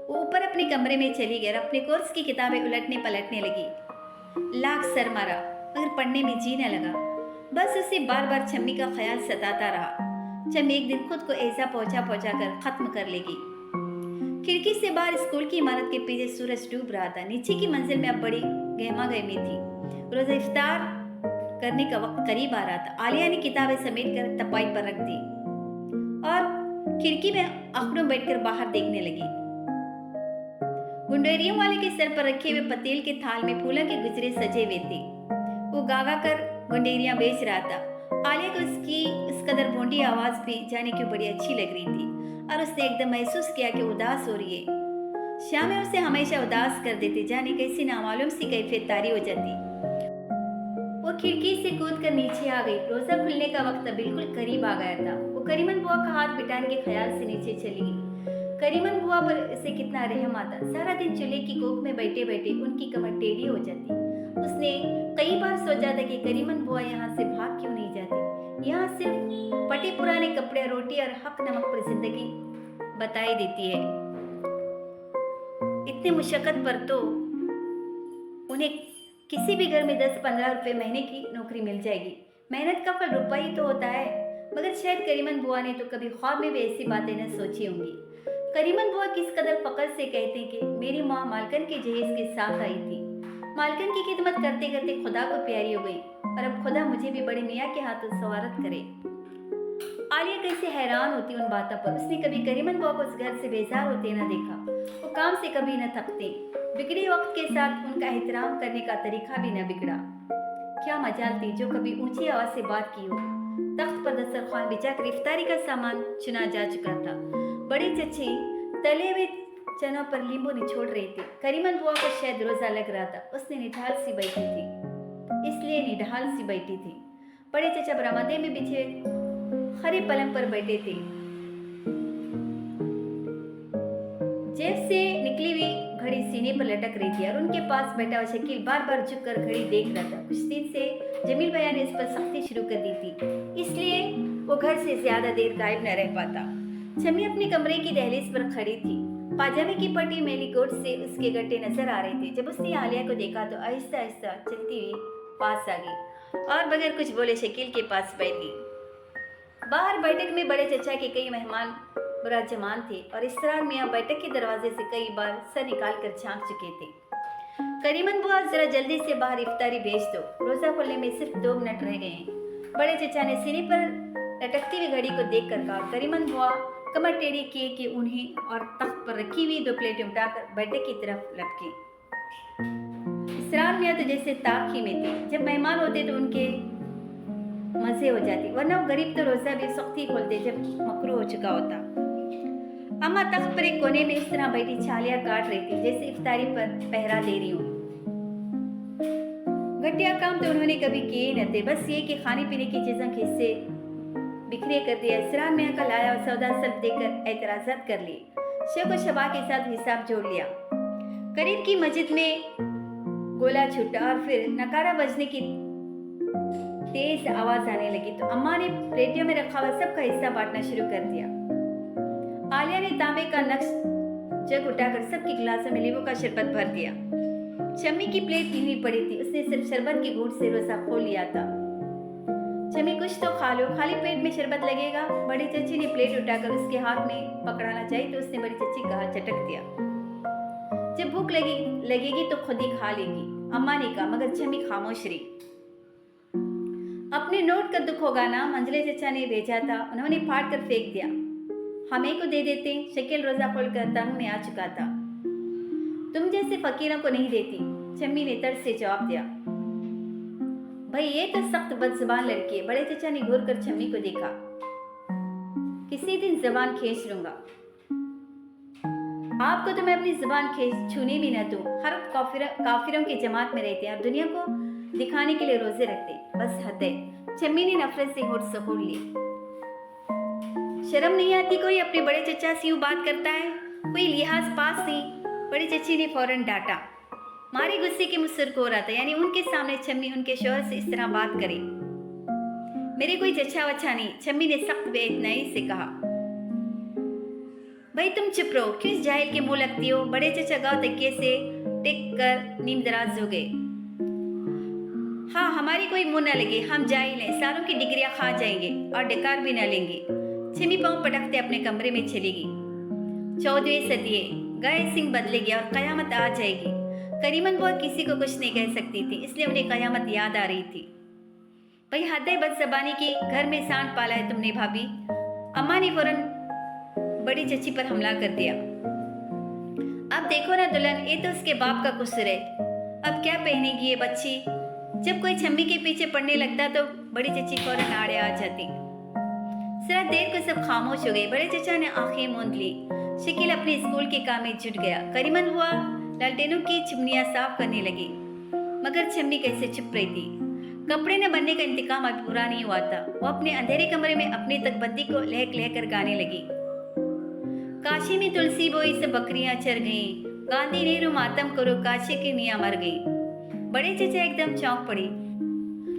वो ऊपर अपने कमरे में चली गई और अपने कोर्स की किताबें उलटने पलटने लगी। लाख सर मारा मगर पढ़ने में जी न लगा। बस उसे बार बार छम्मी का ख्याल सताता रहा। छम्मी एक दिन खुद को ऐसा पहुंचा कर खत्म कर लेगी। खिड़की से बाहर स्कूल की इमारत के पीछे सूरज डूब रहा था। नीचे की मंजिल में अब बड़ी गहमा गहमी थी। रोजा इफ्तार करने का वक्त करीब आ रहा था। आलिया ने किताबें समेट कर तपाई पर रख दी और खिड़की में अखनों बैठकर बाहर देखने लगी। गुंडेरियों वाले के सर पर रखे हुए पतेल के थाल में फूलों के गुजरे सजे हुए थे। वो गागा कर गुंडेरियां बेच रहा था। आलिया को उसकी उस कदर भोंडी आवाज भी जाने क्यों बड़ी अच्छी लग रही थी और उसने एकदम महसूस किया कि उदास हो रही है। शाम में उसे हमेशा उदास कर देती, जाने कैसी नामालूम सी कैफियत तारी हो जाती। वो खिड़की से कूद कर नीचे आ गई। रोजा खुलने का वक्त बिल्कुल करीब आ गया था। वो करीमन बुआ का हाथ बिटाने के ख्याल से नीचे चली गई। करीमन बुआ पर इसे कितना रहम आता। सारा दिन चूल्हे की कोख में बैठे बैठे उनकी कमर टेढ़ी हो जाती। उसने कई बार सोचा था कि करीमन बुआ यहाँ से भाग क्यों नहीं जाती। यहाँ सिर्फ पटे पुराने कपड़े, रोटी और हक नमक पर जिंदगी बताई देती है। इतने मुशक्कत पर तो उन्हें किसी भी घर में 10-15 रुपए महीने की नौकरी मिल जाएगी। मेहनत का फल रुपया ही तो होता है। मगर शायद करीमन बुआ ने तो कभी ख्वाब में भी ऐसी बातें न सोची होंगी। करीमन बुआ किस कदर फकर से कहते कि मेरी माँ मालकन के जहेज के साथ आई थी। मालकन की खिदमत करते करते खुदा को प्यारी हो गई और अब खुदा मुझे भी बड़े मियाँ के हाथों सवारत करे। आलिया कैसे हैरान होती उन बातों पर। उसने कभी करीमन बुआ को उस घर से बेजार होते न देखा। वो काम से कभी न थकते। बिगड़े वक्त के साथ उनका एहतराम करने का तरीका भी न बिगड़ा। क्या मजाल थी जो कभी ऊंची आवाज से बात की हो। तख्त पर दस्तरखान बिछाकर इफ्तारी का सामान चुना जा चुका था। बड़ी चची तले हुए चनों पर नींबू निचोड़ रही थी। करीमन बुआ को शायद रोजा लग रहा था। उसने निढाल सी बैठी थी, इसलिए निढाल सी बैठी थी। बड़े चचा बरामदे में बिछे खरे पलंग पर बैठे थे। जेब से निकली हुई घड़ी सीने पर लटक रही थी और उनके पास बैठा हुआ शकील बार बार झुककर घड़ी देख रहा था। कुछ दिन से जमील भैया ने इस पर सख्ती शुरू कर दी थी, इसलिए वो घर से ज्यादा देर गायब न रह पाता। छम्मी अपने कमरे की दहलीज पर खड़ी थी। पाजामे की पट्टी मेली कोट से उसके गट्टे नजर आ रहे थे। जब उसने आलिया को देखा तो आहिस्ता आहिस्ता चलती हुई पास आ गई और बगैर कुछ बोले शकील के पास बैठ गई। बाहर बैठक में बड़े चचा के कई मेहमान बराजमान थे और इसरार मियाँ बैठक के दरवाजे से कई बार सर निकाल कर झांक चुके थे। करीमन बुआ, जरा जल्दी से बाहर इफ्तारी भेज दो, रोजा खोलने में सिर्फ 2 मिनट रह गए हैं। बड़े चचा ने सीने पर लटकती हुई घड़ी को देख कर कहा। करीमन बुआ कमर टेढ़ी किए कि उन्हें और तख्त पर रखी हुई 2 प्लेटें उठाकर बैठक की तरफ लपकी। इसरार मियाँ तो जैसे ताक ही में थे। जब मेहमान होते तो उनके मज़े हो जाती, वरना वो गरीब तो रोज़ा भी उस वक्त ही खोलते जब मकरू हो चुका होता। अम्मा तख्त पर एक कोने में इस तरह बैठी छालियाँ काट रही थी जैसे इफ्तारी पर पहरा दे रही हूँ। घटिया काम तो उन्होंने कभी किए न थे, बस ये कि खाने पीने की चीज़ों के हिस्से बिखरे कर दिया। सिरार मियाँ का लाया हुआ सौदा सब देकर एतराज़ात कर लिए। शेख और शबा के साथ हिसाब जोड़ लिया। करीब की मस्जिद में गोला छूटा और फिर नकारा बजने की तेज आवाज आने लगी तो अम्मा ने रेडियो में रखा हुआ सबका हिस्सा बांटना शुरू कर दिया। आलिया ने तांबे का नक्श जग उठाकर सबकी गिलासों में नींबू का शरबत भर दिया। शम्मी की प्लेट नीली पड़ी थी, उसने सिर्फ शरबत की घूंट से रोजा खोल लिया था। शम्मी कुछ तो खा लो, खाली पेट में शरबत लगेगा। बड़ी चची ने प्लेट उठाकर उसके हाथ में पकड़ाना चाहिए तो उसने बड़ी चची का हाथ झटक दिया। जब भूख लगेगी तो खुद ही खा लेगी, अम्मा ने कहा, मगर शम्मी खामोश रही। अपने नोट का दुख होगा ना, मंजले चचा ने भेजा था, उन्होंने फाड़ कर फेंक दिया। हमें को दे देते। शकील रोजा खोलकर तंग में आ चुका था। तुम जैसे फकीरों को नहीं देती, शम्मी ने तर्स से जवाब दिया। भाई ये तो सख्त बदजुबान लड़की है। बड़े चचा ने घूर कर शम्मी को देखा। किसी दिन जबान खींच लूंगा। आपको तो मैं अपनी जबान छूने भी न दूं। हर काफिरों की जमात में रहते हैं और दुनिया को दिखाने के लिए रोजे रखते, बस हद है। शम्मी ने नफरत से होठ सकोड़ ली। शर्म नहीं आती कोई अपने बड़े चचा से यूं बात करता है? कोई लिहाज पास नहीं। बड़ी चची ने फौरन डांटा। मारे गुस्से के मुसर को हो रहा था, यानी उनके सामने शम्मी उनके शौहर से इस तरह बात करे। मेरे कोई चचा वचा नहीं, शम्मी ने सख्त बेइत्मीनानी से कहा। भाई तुम चुप रहो, क्यों इस जाहिल के मुंह लगती हो? बड़े चचा गांव तकिए से टिक कर नीम दराज हो गए। हाँ, हमारी कोई मुंह न लगे, हम जाहिल हैं, सारों की डिग्रियां खा जाएंगे और डकार भी न लेंगे। शम्मी पांव पटकते अपने कमरे में चली गई। 14वीं सदी है, गाय सिंह बदलेगी और कयामत आ जाएगी। करीमन बुआ किसी को कुछ नहीं कह सकती थी, इसलिए उन्हें कयामत याद आ रही थी। भाई हद है बदज़बानी की, घर में सांड पाला है तुमने भाभी। अम्मा ने फौरन बड़ी चची पर हमला कर दिया। अब देखो ना दुल्हन, ये तो उसके बाप का कुसुर है। अब क्या पहनेगी ये बच्ची? जब कोई शम्मी के पीछे पड़ने लगता तो बड़ी चची फौरन आड़े आ जाती। जरा देर को सब खामोश हो गए। बड़े चचा ने आंखें मूंद ली। शकील अपने स्कूल के काम में जुट गया। करीमन हुआ लालटेनों की चिमनियां साफ करने लगी, मगर शम्मी कैसे चुप रही थी। कपड़े न बनने का इंतकाम अब पूरा नहीं हुआ था। वो अपने अंधेरे कमरे में अपनी तकबद्दी को लहक लहक कर गाने लगी। काशी में तुलसी बोई सब बकरियां चर गईं, गांधी नेहरू मातम करो काशी की मियां मर गई। बड़े चचा एकदम चौंक पड़ी।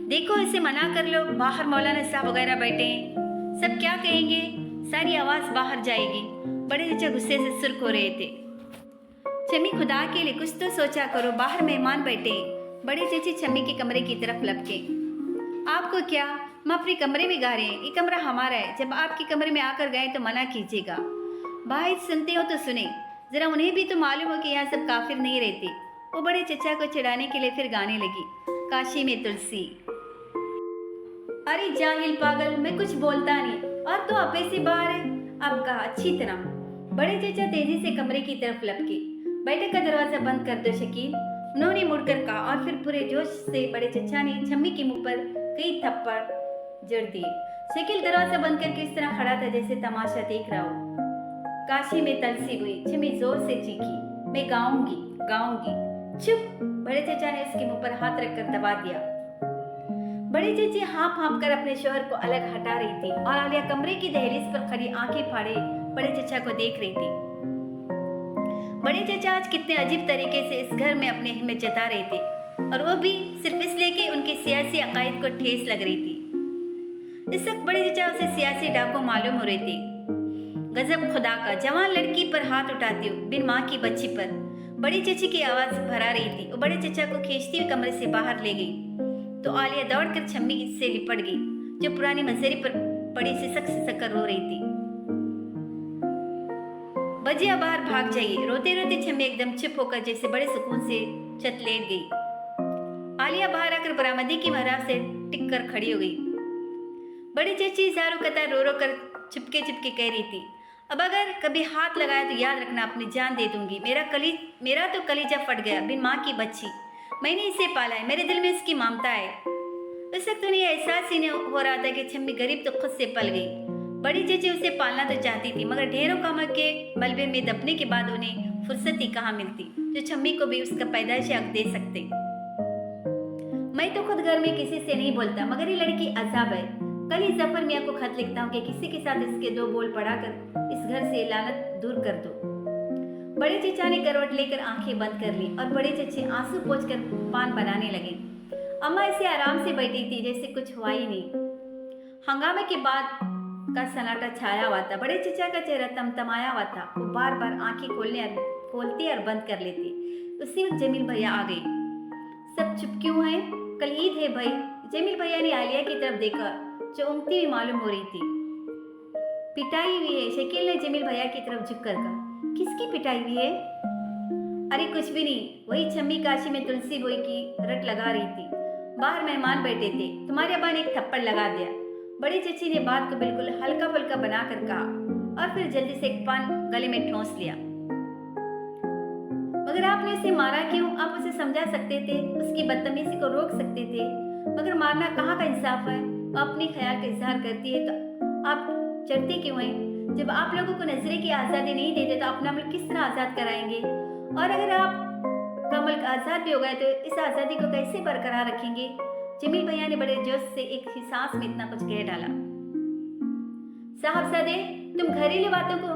देखो इसे मना कर लो, बाहर मौलाना साहब वगैरह बैठे हैं, सब क्या कहेंगे? सारी आवाज बाहर जाएगी। बड़े चचा गुस्से से सुर्ख हो रहे थे। शम्मी खुदा के लिए कुछ तो सोचा करो, बाहर मेहमान बैठे। बड़े चची शम्मी के कमरे की तरफ लपके। आपको क्या, हम अपने कमरे में गा रहे हैं, ये कमरा हमारा है। जब आपके कमरे में आकर गए तो मना कीजिएगा। भाई सुनते हो तो सुने, जरा उन्हें भी तो मालूम हो कि यहाँ सब काफिर नहीं रहते। वो बड़े चचा को चिढ़ाने के लिए फिर गाने लगी, काशी में तुलसी। अरे जाहिल पागल, मैं कुछ बोलता नहीं और तो अपे से बाहर है। अब कहा अच्छी तरह। बड़े चचा तेजी से कमरे की तरफ लपके। बैठक का दरवाजा बंद कर दो शकील, उन्होंने मुड़कर कहा और फिर पूरे जोश से बड़े चचा ने शम्मी के मुंह पर कई थप्पड़ जड़ दिए। शकील दरवाजा बंद करके इस तरह खड़ा था जैसे तमाशा देख रहा हो। काशी में तुलसी हुई, शम्मी जोर से चीखी, मैं गाऊंगी गाऊंगी। चुप, बड़े चचा ने उसके मुंह पर हाथ रखकर दबा दिया। बड़ी चची हाँप हाँप कर अपने शौहर को अलग हटा रही थी और आलिया कमरे की दहलीज पर खड़ी आंखें फाड़े बड़े चचा को देख रही थी। बड़े चचा आज कितने अजीब तरीके से इस घर में अपनी हिम्मत जता रहे थे, और वो भी सिर्फ इसलिए कि उनकी सियासी अकायद को ठेस लग रही थी। इस वक्त बड़े चचा उसे सियासी डाकू मालूम हो रहे थे। गजब खुदा का, जवान लड़की पर हाथ उठाती हूँ, बिन माँ की बच्ची पर। बड़ी चची की आवाज भरा रही थी। वो बड़े चचा को खींचती हुई कमरे से बाहर ले गई तो आलिया दौड़कर शम्मी से लिपट गई, जो पुरानी मंजरी पर पड़ी सिसक सिसक कर रो रही थी। बजिया बाहर भाग जाइए। रोते रोते शम्मी एकदम चुप होकर जैसे बड़े सुकून से छत लेट गई। आलिया बाहर आकर बरामदे की महराब से टिक कर खड़ी हो गई। बड़ी चची जारो कतार रो रो कर चुपके चुपके कह रही थी, अब अगर कभी हाथ लगाया तो याद रखना अपनी जान दे दूंगी। मेरा तो कलीजा फट गया, बिन माँ की बच्ची। मैंने इसे पाला है, मेरे दिल में इसकी ममता है। उस वक्त उन्हें एहसास ही नहीं हो रहा था कि छम्मी गरीब तो खुद से पल गई। बड़ी चेची उसे पालना तो चाहती थी, मगर ढेरों कामों के मलबे में दबने के बाद उन्हें फुर्सत ही कहाँ मिलती जो छम्मी को भी उसका पैदाइशी हक दे सकते। मैं तो खुद घर में किसी से नहीं बोलता, मगर ये लड़की अजाब है। कल ही जफर मियाँ को खत लिखता हूँ कि किसी के साथ इसके 2 बोल पढ़ाकर इस घर से लानत दूर कर दो। बड़े चचा ने करवट लेकर आंखें बंद कर ली और बड़े चचे आंसू पोंछकर पान बनाने लगे। अम्मा इसे आराम से बैठी थी जैसे कुछ हुआ ही नहीं। हंगामे के बाद का सन्नाटा छाया हुआ था। बड़े चचा का चेहरा तमतमाया हुआ था। वो बार बार आंखें खोलती और बंद कर लेती। उसी वक्त जमील भैया आ गए। सब चुप क्यों हैं? कल ईद है भाई। जमील भैया ने आलिया की तरफ देखा जो ऊँगती हुई मालूम हो रही थी। पिटाई हुई है, शकील ने जमील भैया की तरफ झुक कर कहा। किसकी पिटाई हुई है? अरे कुछ भी नहीं, वही छम्मी काशी में तुलसी बोई की रट लगा रही थी। बाहर मेहमान बैठे थे, तुम्हारे अब्बा ने एक थप्पड़ लगा दिया। बड़ी चची ने बात को बिल्कुल हल्का फुल्का बनाकर कहा और फिर जल्दी से एक पान गले में ठोंस लिया। मगर आपने उसे मारा क्यों? आप उसे समझा सकते थे, उसकी बदतमीजी को रोक सकते थे, मगर मारना कहाँ का इंसाफ है? वो अपने ख्याल का इजहार करती है तो आप चढ़ते क्यों हैं? जब आप लोगों को नजरे की आज़ादी नहीं देते तो अपना मुल्क किस तरह आज़ाद कराएंगे? और अगर आप का मुल्क आज़ाद भी हो गए तो इस आज़ादी को कैसे बरकरार रखेंगे? जमील भैया ने बड़े जोश से एक ही सांस में इतना कुछ कह डाला। साहबजादे, तुम घरेलू बातों को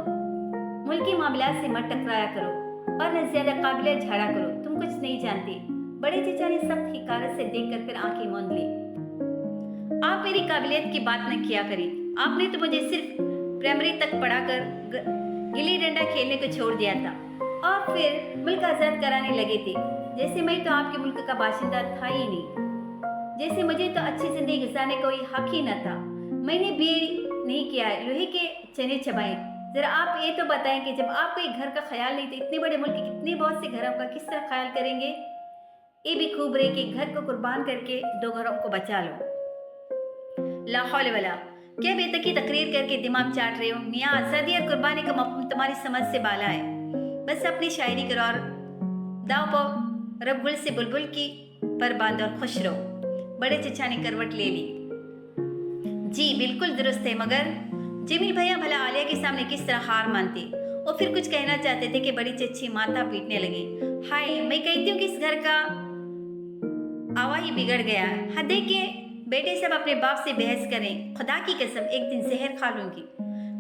मुल्की मामलात से मत टकराया करो और न ज्यादा काबिलियत झाड़ा करो, तुम कुछ नहीं जानती। बड़े चचा ने सख्त हिकारत से देखकर फिर आंखें मूंद ली। आप मेरी काबिलियत की बात न किया करें। आपने तो मुझे सिर्फ प्राइमरी तक पढ़ाकर गिल्ली डंडा खेलने को छोड़ दिया था और फिर मुल्क आज़ाद कराने लगे थे, जैसे मैं तो आपके मुल्क का बाशिंदा था ही नहीं, जैसे मुझे तो अच्छी जिंदगी गुजारने का कोई हक ही न था। मैंने बीए नहीं किया है, लोहे के चने चबाए। जरा आप ये तो बताएं कि जब आपको एक घर का ख्याल नहीं तो इतने बड़े मुल्क के कितने बहुत से घरों का किस तरह ख्याल करेंगे? ये भी खूब रहे कि घर को कुर्बान करके 2 घरों को बचा लो। ला हौल वला, क्या बेतकी तकरीर करके दिमाग चाट रहे हो? मियाँ, आज़ादी और कुर्बानी का मफहूम तुम्हारी समझ से बाला है। बस अपनी शायरी करो और दाव पाओ, रब गुल से बुलबुल की पर बांध और खुश रहो। बड़े चचा ने करवट ले ली। जी बिल्कुल दुरुस्त है, मगर जमील भैया भला आलिया के सामने किस तरह हार मानते? वो फिर कुछ कहना चाहते थे कि बड़ी चची माथा पीटने लगी। हाय, मैं कहती हूँ कि इस घर का आवा ही बिगड़ गया है। हाँ देखिए बेटे, सब अपने बाप से बहस करें, खुदा की कसम एक दिन जहर खा लूंगी।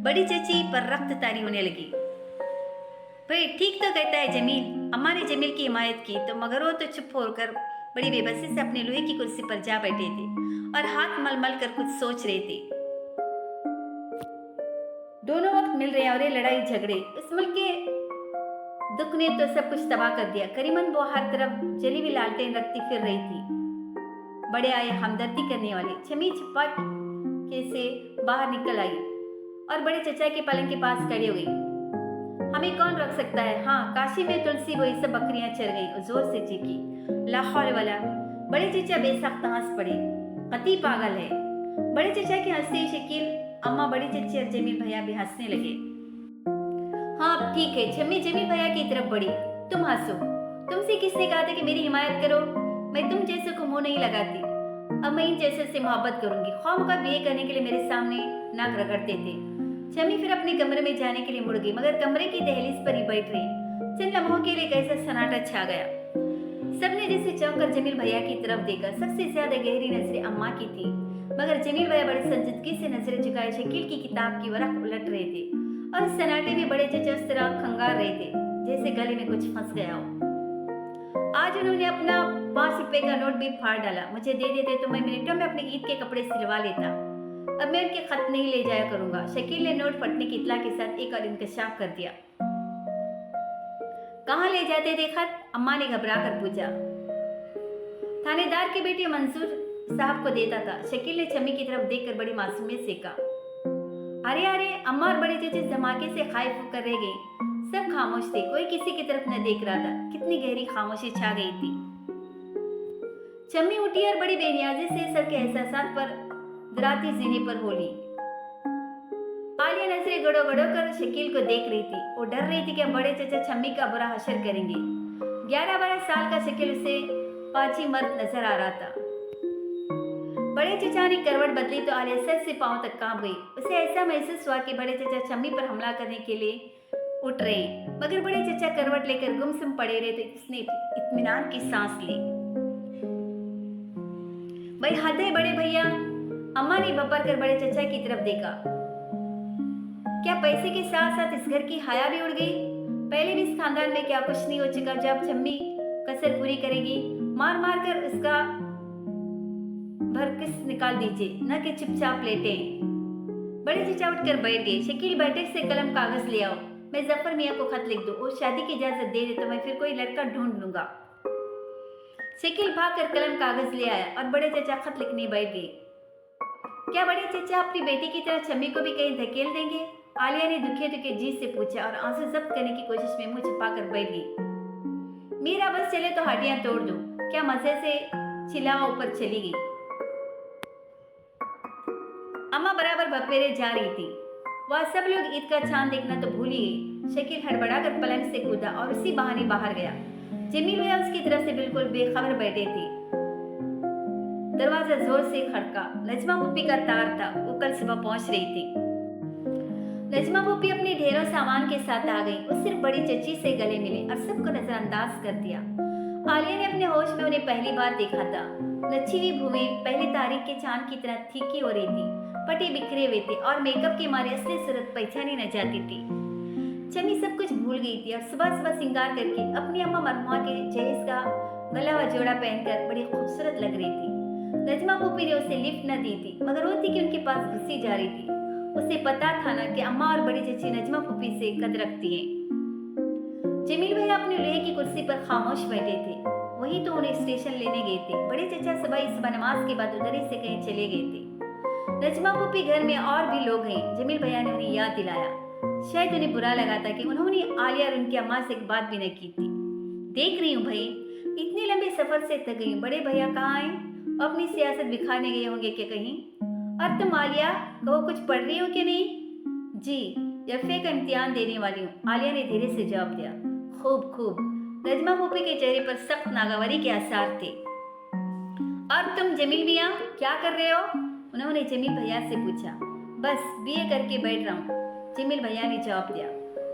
बड़ी चची पर रक्त तारी होने लगी। भाई ठीक तो कहता है जमील। अम्मा ने जमील की हिमायत की तो मगर वो तो चुप होकर बड़ी बेबसी से अपने लोहे की कुर्सी पर जा बैठे थे और हाथ मलमल कर कुछ सोच रहे थे। दोनों वक्त मिल रहे और ये लड़ाई झगड़े, इस मुल्क के दुख ने तो सब कुछ तबाह कर दिया। करीमन वो हर तरफ जली हुई लालटेन रखती फिर रही थी। बड़े आए हमदर्दी करने वाले। छमी छिपा के से बाहर निकल आई और बड़े चचा के पलंग के पास खड़ी हो गई। हमें कौन रोक सकता है? हाँ, काशी में तुलसी वही सब बकरियां चर गई और जोर से चीखी। ला हौल वला। बड़े चचा बेसख्त हंस पड़े। कती पागल है। बड़े चचा के हंसते शकील, अम्मा, बड़ी चची और जमील भैया भी हंसने लगे। हाँ ठीक है। छम्मी जमील भैया की तरफ बढ़ी। तुम हंसो। तुमसे किसने कहा था कि मेरी हिमायत करो? मैं तुम जैसे को मुंह नहीं लगाती। अब मैं इन जैसे से मोहब्बत करूंगी। खौम का बिये करने के लिए मेरे सामने नाक रगड़ते थे। छम्मी फिर अपने कमरे में जाने के लिए मुड़ गई, मगर कमरे की दहलीज पर ही बैठ रही। चंद लम्हों के लिए कैसा सन्नाटा छा गया। सबने जैसे चौंक कर जमील भैया की तरफ देखा। सबसे ज्यादा गहरी नजरें अम्मा की थी, मगर जमील भैया बड़ी संजीदगी से नजरें झुकाए शकील की किताब की वरक उलट रहे थे और सन्नाटे में बड़े चचा उस तरह खंगार रहे थे जैसे गले में कुछ फंस गया हो। आज उन्होंने अपना 5 रुपए का नोट भी फाड़ डाला। मुझे दे देते तो मैं मिनटों में अपने ईद के कपड़े सिलवा लेता। अब मैं उनके खत नहीं ले जाया करूंगा। शकील ने नोट फटने की इत्तला के साथ एक और इंकशाफ कर दिया। कहाँ ले जाते थे खत? अम्मा ने घबरा कर पूछा। थानेदार के बेटे मंसूर साहब को देता था। शकील ने छम्मी की तरफ देखकर बड़ी मासूमियत से कहा। अरे अरे, अम्मा और बड़े चचे धमाके से खाइफ होकर रह गई। सब खामोश थे, कोई किसी की तरफ न देख रहा था। कितनी गहरी खामोशी छा गई थी। छम्मी उठी और बड़ी बेनियाजी से सबके एहसासात पर दराती जीने पर बोली। आलिया नजरें गड़ो गड़ो कर शकील को देख रही थी। वो डर रही थी कि बड़े चचा छम्मी का बुरा हशर करेंगे। 11-12 साल का शकील उसे पाची मर्द नजर आ रहा था। बड़े चचा ने करवट बदली तो आलिया सर से पांव तक कांप गई। उसे ऐसा महसूस हुआ कि बड़े चचा छम्मी पर हमला करने के लिए उठ रहे हैं, मगर बड़े चचा करवट लेकर गुमसुम पड़े रहे तो उसने इत्मीनान की सांस ली। भाई हद है बड़े भैया, अम्मा ने बब्बर कर बड़े चचा की तरफ देखा। क्या पैसे के साथ साथ इस घर की हया भी उड़ गई? पहले भी इस खानदान में क्या कुछ नहीं हो चुका जो अब छम्मी कसर पूरी करेगी? मार मार कर उसका भरकिस निकाल दीजिए, न कि चुपचाप लेटे। बड़े चचा उठकर बैठ गए। शकील बैठक से कलम कागज ले आओ, मैं जफर मियाँ को खत लिख दूं, वो शादी की इजाजत दे दे तो मैं फिर कोई लड़का ढूंढ लूंगा। शकील भागकर कलम कागज ले आया और बड़े चचा खत लिखने बैठ गए। क्या बड़े चचा अपनी बेटी की तरह छम्मी को भी कहीं धकेल देंगे? आलिया ने दुखे दुखे जी से पूछा और आंसू जब्त करने की कोशिश में मुंह छिपाकर बैठ गई। मीरा बस चले तो हड्डियां तोड़ दूं, क्या मजे से चिल्लावा ऊपर चली गई। अम्मा बराबर भपेरे जा रही थी। वह सब लोग ईद का चांद देखना तो भूल ही गई। शकील हड़बड़ाकर पलंग से कूदा और उसी बहाने बाहर गया। जमील भैया उसकी तरफ से बिल्कुल बेखबर बैठे थे। दरवाजा जोर से खड़का। नजमा पुप्पी का तार था, वो कल सुबह पहुंच रही थी। नजमा पुप्पी अपने ढेरों सामान के साथ आ गई। वो सिर्फ बड़ी चची से गले मिले और सबको नजरअंदाज कर दिया। आलिया ने अपने होश में उन्हें पहली बार देखा था। नच्छी हुई भूमि पहली तारीख के चांद की तरह फीकी हो रही थी। पटे बिखरे हुए थे और मेकअप के मारे असली सूरत पहचानी न जाती थी। चमी सब कुछ भूल गई थी और सुबह सुबह सिंगार करके अपनी अम्मा मरहुआ के जहेज का गला व जोड़ा पहनकर बड़ी खूबसूरत लग रही थी। नजमा पुप्पी ने उसे लिफ्ट न दी थी, मगर वो थी कि उनके पास घुसी जा रही थी। उसे पता था ना कि अम्मा और बड़ी चची नजमा पुप्पी से कद रखती हैं। जमील भैया अपने लोहे की कुर्सी पर खामोश बैठे थे। वही तो उन्हें स्टेशन लेने गए थे। बड़े चचा सुबह नमाज के बाद उधर ही से कहीं चले गए थे। नजमा पुप्पी घर में और भी लोग हैं। जमील भैया ने उन्हें याद दिलाया। शायद उन्हें बुरा लगा था कि उन्होंने आलिया और उनकी अम्मा से एक बात भी न की थी। देख रही हूँ भाई, इतने लंबे सफर से थक गई। बड़े भैया कहाँ हैं? अपनी सियासत बिखारने गए होंगे क्या कहीं? और तुम आलिया, कहो कुछ पढ़ रही हो कि नहीं? जी, एफए का इम्तिहान देने वाली हूँ, आलिया ने धीरे से जवाब दिया। खूब खूब। नजमा पुप्पी के चेहरे पर सख्त नागवारी के आसार थे। और तुम जमील भैया क्या कर रहे हो? उन्होंने जमील भैया से पूछा। बस बीए करके बैठ रहा हूँ, जमील भैया ने जवाब दिया।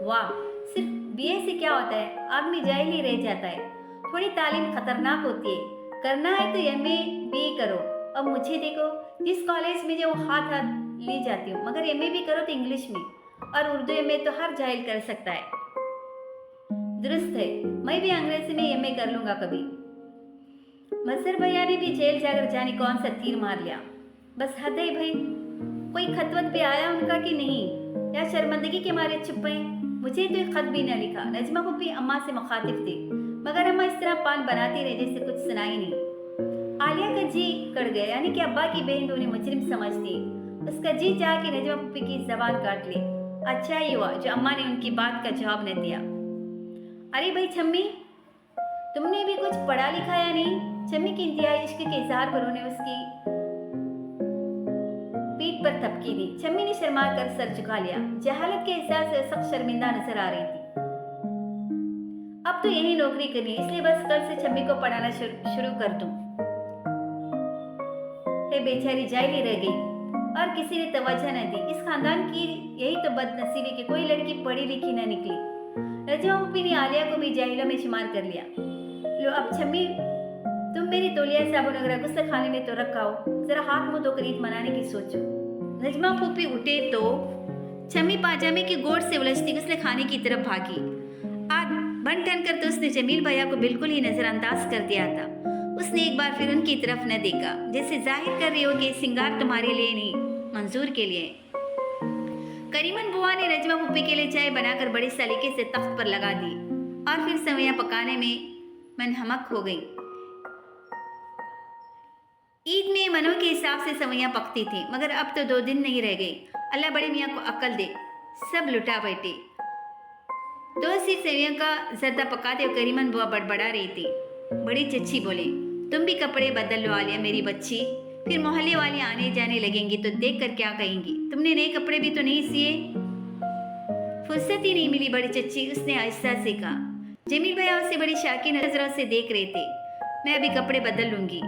वाह, सिर्फ बीए से क्या होता है? आदमी जाहिल ही रह जाता है। थोड़ी तालीम खतरनाक होती है। करना है तो एमए बीए करो। अब मुझे देखो, जिस कॉलेज में जो हाथ ले जाती हूँ, मगर एमए भी करो तो इंग्लिश में, और उर्दू एमए तो हर जाहिल कर सकता है। दुरुस्त है, मैं भी अंग्रेजी में एमए कर लूंगा कभी। मजहर भैया ने भी जेल जाकर जाने कौन सा तीर मार लिया। बस हद है भाई, कोई खतवत पे आया उनका कि नहीं, या शर्मिंदगी के मारे चुप गए? मुझे तो एक खत भी न लिखा। नजमा पुप्पी अम्मा से मुखातिब थे, मगर अम्मा इस तरह पान बनाती रहे जैसे कुछ सुनाई नहीं। आलिया का जी कट गया, यानी कि अब्बा की बहन उन्हें मुजरिम समझती। उसका जी चाह कि नजमा पुप्पी की जबान काट ले। अच्छा ही हुआ जो अम्मा ने उनकी बात का जवाब न दिया। अरे भाई छम्मी, तुमने भी कुछ पढ़ा लिखा या नहीं? छम्मी की इंतहाई इश्क के इजहार पर उन्हें उसकी पीठ पर थपकी दी। छम्मी ने शर्मा कर सर झुका लिया। जहालत के एहसास से सख्त शर्मिंदा नजर आ रही थी। अब तो यही नौकरी करनी, इसलिए बस कल से छम्मी को पढ़ाना शुरू कर दूं। बेचारी जायली रह गई और किसी ने तवज्जो न दी। इस खानदान की यही तो बदनसीबी कि कोई लड़की पढ़ी लिखी न निकली। नजमा पुप्पी ने आलिया को भी जाहिलों में शुमार कर लिया। लो अब छम्मी, तुम मेरी तौलिया साबुन वगैरह गुस्सा खाने में तो रखाओ, जरा हाथ मुंह धोकर ईद मनाने की सोचो। नजमा पुप्पी उठे तो छम्मी पाजामे की गोड़ से उलझती गुस्ले खाने की तरफ भागी। आज बन ठन कर तो उसने जमील भैया को बिल्कुल ही नजरअंदाज कर दिया था। उसने एक बार फिर उनकी तरफ न देखा, जैसे जाहिर कर रही हो कि सिंगार तुम्हारे लिए नहीं, मंजूर के लिए। करीमन बुआ ने नजमा पुप्पी के लिए चाय बनाकर बड़े सलीके से तख्त पर लगा दी और फिर सवैयां पकाने में मनहमक हो गई। ईद में मनों के हिसाब से सवैयां पकती थी, मगर अब तो 2 दिन नहीं रह गई। अल्लाह बड़े मियाँ को अक्ल दे, सब लुटा बैठे। 2 सी सवैयों का जर्दा पकाते हुए करीमन बुआ बड़बड़ा रही थी। बड़ी चच्ची बोले, तुम भी कपड़े बदल लो आलिया मेरी बच्ची, फिर मोहल्ले वाले आने जाने लगेंगी तो देख कर क्या कहेंगी? तुमने नए कपड़े भी तो नहीं सिए? फुर्सत ही नहीं मिली बड़ी चच्ची, उसने आहिस्ता से कहा। जमील भैया उसे बड़ी शाकी नजरों से देख रहे थे। मैं अभी कपड़े बदल लूंगी।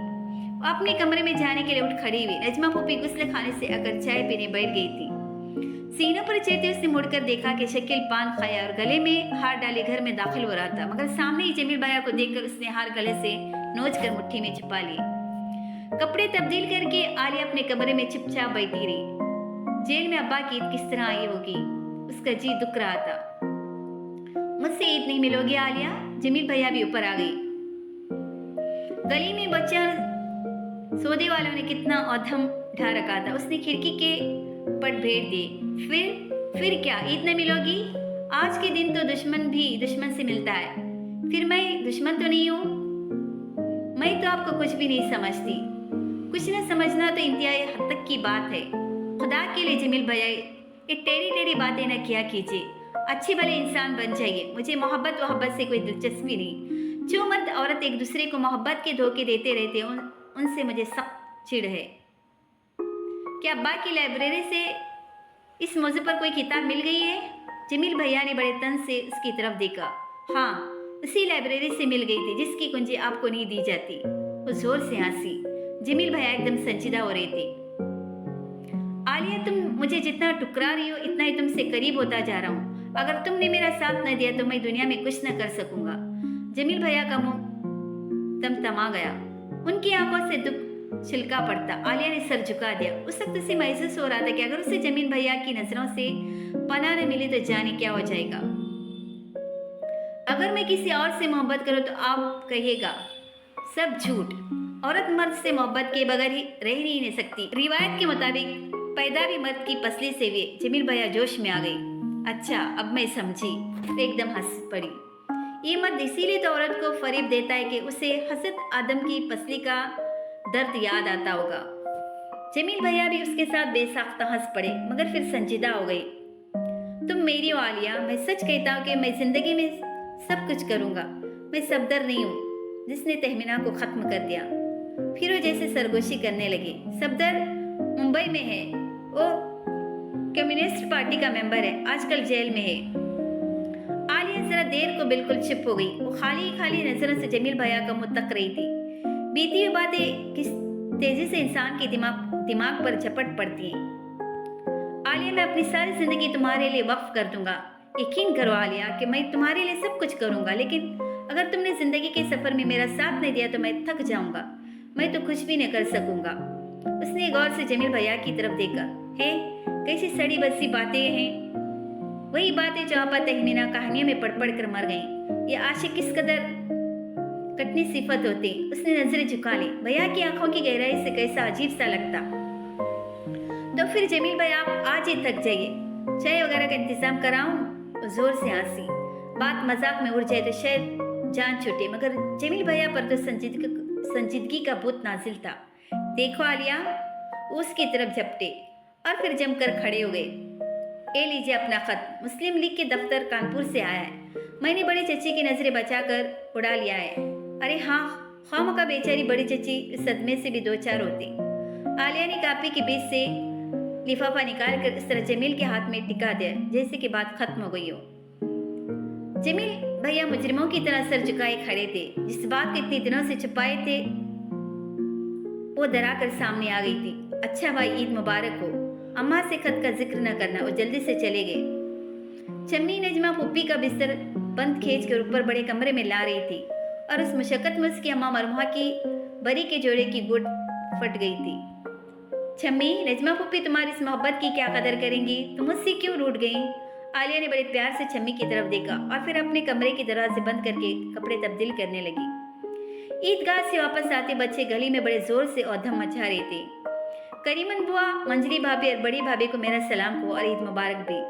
वो अपने कमरे में जाने के लिए उठ खड़ी हुई। नजमा फूफी गुस्ल खाने से आकर चाय पीने बैठ गई थी। सीनों पर चढ़ते उसने मुड़कर देखा कि शकील पान खाया और गले में हार डाले घर में दाखिल हो रहा था, मगर सामने ही जमील भैया को देखकर उसने हार गले से नोच कर मुट्ठी में छुपा लिए। कपड़े तब्दील करके आलिया अपने कमरे में चुपचाप बैठी रही। जेल में अब्बा की ईद किस तरह आई होगी, उसका जी दुख रहा था। मुझसे ईद नहीं मिलोगी आलिया? जमील भैया भी ऊपर आ गई। गली में बच्चा सौदे वालों ने कितना औधम ढा रखा था। उसने खिड़की के पट भेड़ दिए। फिर क्या ईद न मिलोगी? आज के दिन तो दुश्मन भी दुश्मन से मिलता है। फिर मैं दुश्मन तो नहीं हूँ? मैं तो आपको कुछ भी नहीं समझती। कुछ न समझना तो इंतहाई हद तक की बात है। खुदा के लिए जमील भैया ये टेढ़ी टेढ़ी बातें न किया कीजिए। अच्छे भले इंसान बन जाइए। मुझे मोहब्बत से कोई दिलचस्पी नहीं। जो मर्द औरत एक दूसरे को मोहब्बत के धोखे देते रहते उनसे मुझे सख्त चिढ़ है। क्या अब्बा की लाइब्रेरी से इस मौजू पर कोई किताब मिल गई है? जमील भैया ने बड़े तन से उसकी तरफ देखा। हाँ, उसी लाइब्रेरी से मिल गई थी जिसकी कुंजी आपको नहीं दी जाती। वो जोर से हंसी। जमील भैया एकदम संजीदा हो रहे थे। आलिया, तुम मुझे जितना टुकरा रही हो इतना ही तुमसे करीब होता जा रहा हूँ। अगर तुमने मेरा साथ न दिया तो मैं दुनिया में कुछ न कर सकूंगा। जमील भैया का मुंह तमतमा गया। उनकी आंखों से दुख छिलका पड़ता। आलिया ने सर झुका दिया। उस वक्त उसे महसूस हो रहा था कि अगर उसे जमील भैया की नजरों से पनाह न मिली तो जाने क्या हो जाएगा। अगर मैं किसी और से मोहब्बत करूं तो आप कहिएगा सब झूठ। औरत मर्द से मोहब्बत के बगैर ही रह नहीं सकती। रिवायत के मुताबिक पैदा भी मर्द की पसली से हुए। जमील भैया जोश में आ गई। अच्छा, अब मैं समझी। तो एकदम हंस पड़ी। ये मर्द इसीलिए तो औरत को फरेब देता है कि उसे हसद आदम की पसली का दर्द याद आता होगा। जमील भैया भी उसके साथ बेसाख्ता हंस पड़े, मगर फिर संजीदा हो गई। तुम मेरी हो आलिया। मैं सच कहता हूँ कि मैं जिंदगी में सब कुछ करूंगा। मैं सफदर नहीं हूँ जिसने तहमीना को खत्म कर दिया। फिर वो जैसे सरगोशी करने लगी। सफदर मुंबई में है। वो कम्युनिस्ट पार्टी का मेंबर है, आजकल जेल में है। आलिया जरा देर को बिल्कुल चुप हो गई। वो खाली खाली नजरों से जमील भैया का मुंह तक रही थी। बीती हुई बातें किस तेजी से इंसान के दिमाग पर झपट पड़ती हैं। आलिया, मैं अपनी सारी जिंदगी तुम्हारे लिए वक्फ कर दूंगा। यकीन करो आलिया कि मैं तुम्हारे लिए सब कुछ करूंगा, लेकिन अगर तुमने जिंदगी के सफर में मेरा साथ नहीं दिया तो मैं थक जाऊंगा। मैं तो कुछ भी नहीं कर सकूंगा। उसने गौर से जमील भैया की तरफ देखा। है, कैसी सड़ी बसी बातें हैं। वही बातें जो आपा तहमीना कहानियों में पढ़ पढ़ कर मर गई। ये आशिक किस कदर कटनी सिफत होती। उसने नजरें झुका ली। भैया की आंखों की गहराई से कैसा अजीब सा लगता। तो फिर जमील भाई, आप आज ही थक जाइए। चाय वगैरह का इंतजाम कराऊं? जोर से हंसी। बात मजाक में उड़ जाए तो शायद जान छूटे, मगर जमील भैया पर तो संजीदगी का भूत नाजिल था। देखो आलिया, उसकी तरफ झपटे और फिर जमकर खड़े हो गए। ए लीजिए अपना खत। मुस्लिम लीग के दफ्तर कानपुर से आया है। मैंने बड़ी चची की नजरें बचाकर उड़ा लिया है। अरे हाँ, खामखा बेचारी बड़ी चची सदमे से भी दो चार होती। आलिया ने कापी के बीच से लिफाफा निकाल कर इस तरह जमील के हाथ में टिका दिया जैसे कि बात खत्म हो गई हो। जमील भैया मुजरिमों की तरह सर झुकाए खड़े थे। जिस बात को इतने दिनों से छुपाए थे वो डरा कर सामने आ गई थी। अच्छा भाई, ईद मुबारक हो। अम्मा से खत का जिक्र न करना। वो जल्दी से चले गए। चम्मी नजमा पुप्पी का बिस्तर बंद खींच कर ऊपर बड़े कमरे में ला रही थी और उस मुशक्कत में उसकी अम्मा मरहुमा की बरी के जोड़े की गुट फट गई थी। चम्मी, नजमा पुप्पी तुम्हारी इस मोहब्बत की क्या कदर करेंगी? तुम मुझसे क्यों रूठ गई? आलिया ने बड़े प्यार से चम्मी की तरफ देखा और फिर अपने कमरे के दरवाजे बंद करके कपड़े तब्दील करने लगी। ईदगाह से वापस आते बच्चे गली में बड़े जोर से औधम मचा रहे थे। करीमन बुआ, मंजरी भाभी और बड़ी भाभी को मेरा सलाम को और ईद मुबारक भी।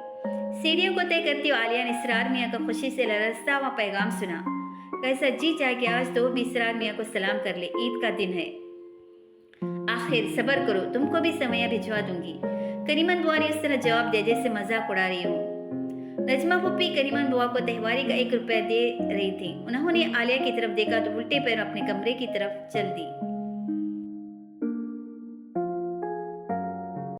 सीढ़ियों को तय करती हुई आलिया ने इसरार मियाँ का खुशी से लरसता हुआ पैगाम सुना। कैसा जी चाहे कि आज तो भी इसरार मियाँ को सलाम कर ले। ईद का दिन है। आखिर सब्र करो, तुमको भी समय भिजवा दूंगी। करीमन बुआ ने इस तरह जवाब दिया जैसे मजाक उड़ा रही हो। नजमा पुप्पी करीमन बुआ को त्योहारी का 1 रुपया दे रही थी। उन्होंने आलिया की तरफ देखा तो उल्टे पैर अपने कमरे की तरफ चल दी।